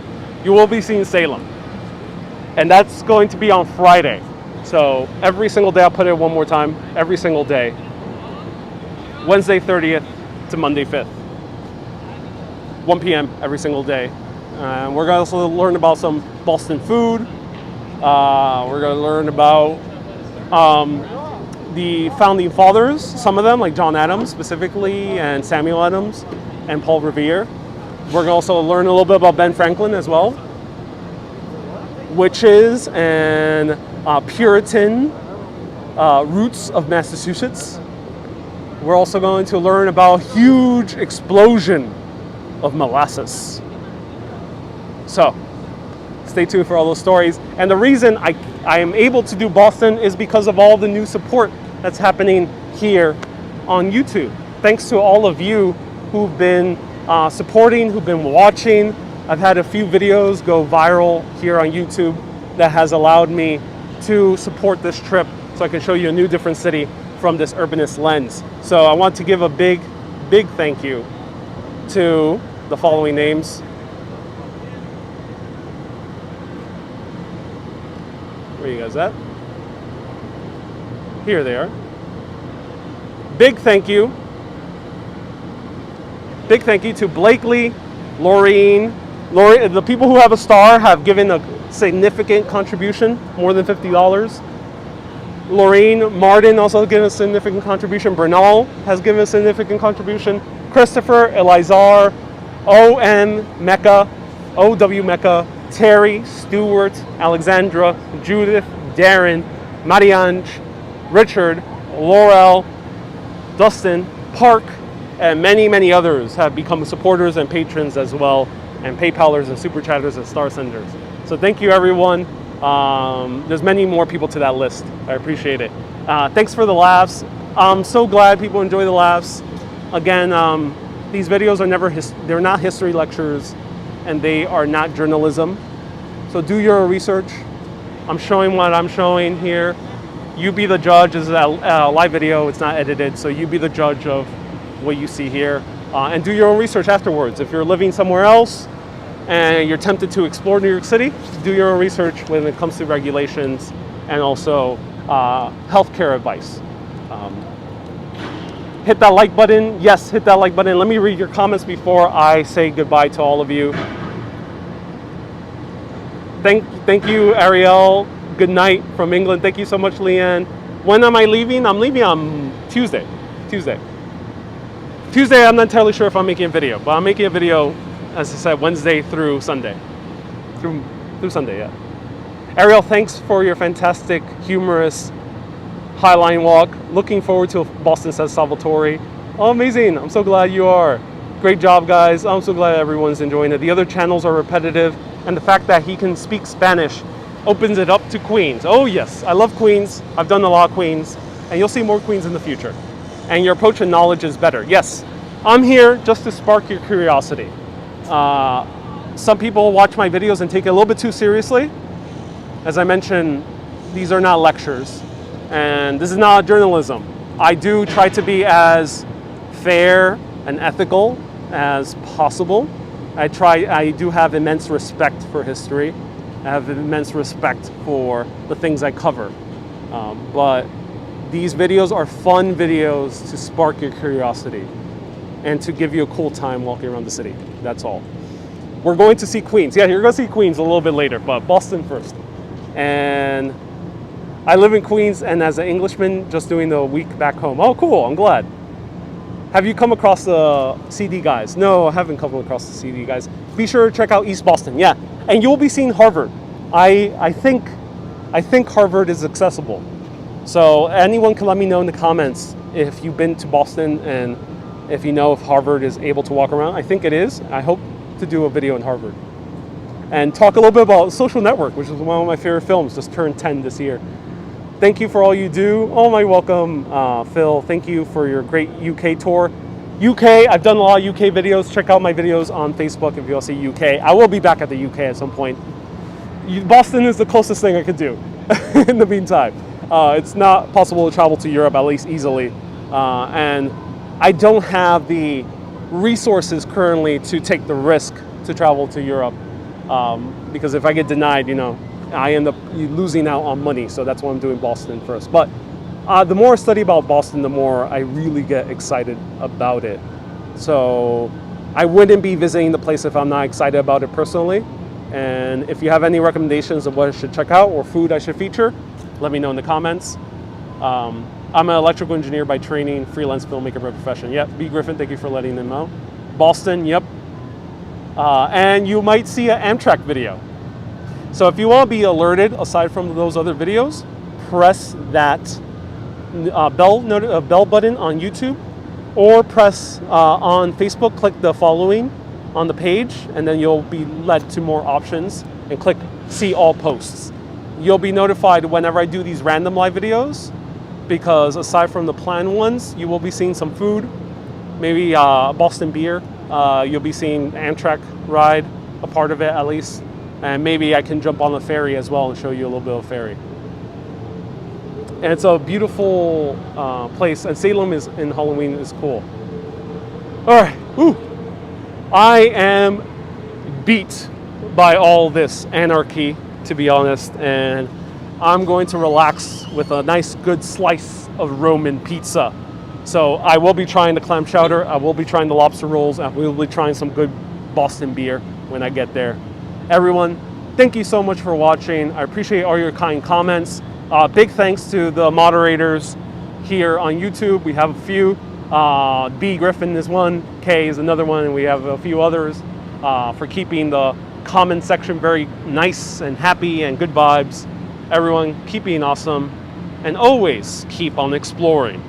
You will be seeing Salem. And that's going to be on Friday. So every single day, I'll put it one more time, every single day. Wednesday 30th to Monday 5th. 1 p.m. every single day. We're going to also learn about some Boston food. We're going to learn about the founding fathers, some of them, like John Adams specifically, and Samuel Adams, and Paul Revere. We're going to also learn a little bit about Ben Franklin as well. Witches and Puritan roots of Massachusetts. We're also going to learn about a huge explosion of molasses. So, stay tuned for all those stories. And the reason I am able to do Boston is because of all the new support that's happening here on YouTube. Thanks to all of you who've been supporting, who've been watching. I've had a few videos go viral here on YouTube that has allowed me to support this trip so I can show you a new different city from this urbanist lens. So I want to give a big thank you to the following names. Where are you guys at? Here they are. Big thank you to Blakely, Laureen. The people who have a star have given a significant contribution, more than $50. Laureen, Martin also given a significant contribution. Bernal has given a significant contribution. Christopher, Elizar, O.M. Mecca, O.W. Mecca, Terry, Stewart, Alexandra, Judith, Darren, Mariange, Richard, Laurel, Dustin, Park, and many others have become supporters and patrons as well, and PayPalers and Super Chatters and Star Senders. So thank you, everyone. There's many more people to that list. I appreciate it. Thanks for the laughs. I'm so glad people enjoy the laughs. Again, these videos are they're not history lectures, and they are not journalism. So do your research. I'm showing what I'm showing here. You be the judge. This is a live video. It's not edited, so you be the judge of what you see here. And do your own research afterwards. If you're living somewhere else and you're tempted to explore New York City, do your own research when it comes to regulations and also healthcare advice. Hit that like button. Yes, hit that like button. Let me read your comments before I say goodbye to all of you. Thank you, Ariel. Good night from England. Thank you so much, Leanne. When am I leaving? I'm leaving on Tuesday. Tuesday, I'm not entirely sure if I'm making a video, but I'm making a video, as I said, Wednesday through Sunday. Through Sunday, yeah. Ariel, thanks for your fantastic, humorous Highline walk. Looking forward to Boston, says Salvatore. Oh, amazing. I'm so glad you are. Great job, guys. I'm so glad everyone's enjoying it. The other channels are repetitive, and the fact that he can speak Spanish opens it up to Queens. Oh, yes. I love Queens. I've done a lot of Queens, and you'll see more Queens in the future. And your approach and knowledge is better. Yes, I'm here just to spark your curiosity. Some people watch my videos and take it a little bit too seriously. As I mentioned, these are not lectures, and this is not journalism. I do try to be as fair and ethical as possible. I do have immense respect for history. I have immense respect for the things I cover. But these videos are fun videos to spark your curiosity and to give you a cool time walking around the city. That's all. We're going to see Queens. Yeah, you're going to see Queens a little bit later, but Boston first. And I live in Queens, and as an Englishman, just doing the week back home. Oh, cool, I'm glad. Have you come across the CD guys? No, I haven't come across the CD guys. Be sure to check out East Boston, yeah. And you'll be seeing Harvard. I think Harvard is accessible. So anyone can let me know in the comments if you've been to Boston and if you know if Harvard is able to walk around. I think it is. I hope to do a video in Harvard. And talk a little bit about Social Network, which is one of my favorite films, just turned 10 this year. Thank you for all you do. Oh, my welcome, Phil. Thank you for your great UK tour. UK, I've done a lot of UK videos. Check out my videos on Facebook if you want to see UK. I will be back at the UK at some point. Boston is the closest thing I could do in the meantime. It's not possible to travel to Europe, at least easily. And I don't have the resources currently to take the risk to travel to Europe. Because if I get denied, you know, I end up losing out on money. So that's why I'm doing Boston first. But the more I study about Boston, the more I really get excited about it. So I wouldn't be visiting the place if I'm not excited about it personally. And if you have any recommendations of what I should check out or food I should feature, let me know in the comments. I'm an electrical engineer by training, freelance filmmaker by profession. Yep, B. Griffin, thank you for letting them know. Boston, yep. And you might see an Amtrak video. So if you want to be alerted, aside from those other videos, press that bell button on YouTube, or press on Facebook, click the following on the page, and then you'll be led to more options, and click see all posts. You'll be notified whenever I do these random live videos, because aside from the planned ones, you will be seeing some food, maybe Boston beer. You'll be seeing Amtrak ride, a part of it at least, and maybe I can jump on the ferry as well and show you a little bit of ferry. And it's a beautiful place. And Salem is in Halloween is cool. All right. Woo. I am beat by all this anarchy, to be honest, and I'm going to relax with a nice good slice of Roman pizza. So I will be trying the clam chowder, I will be trying the lobster rolls, I will be trying some good Boston beer when I get there. Everyone, thank you so much for watching. I appreciate all your kind comments. Big thanks to the moderators here on YouTube. We have a few. B. Griffin is one, K is another one, and we have a few others for keeping the comment section very nice and happy and good vibes. Everyone, keep being awesome, and always keep on exploring,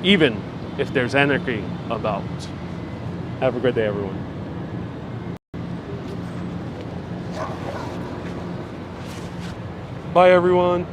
even if there's anarchy about. Have a great day, everyone. Bye, everyone.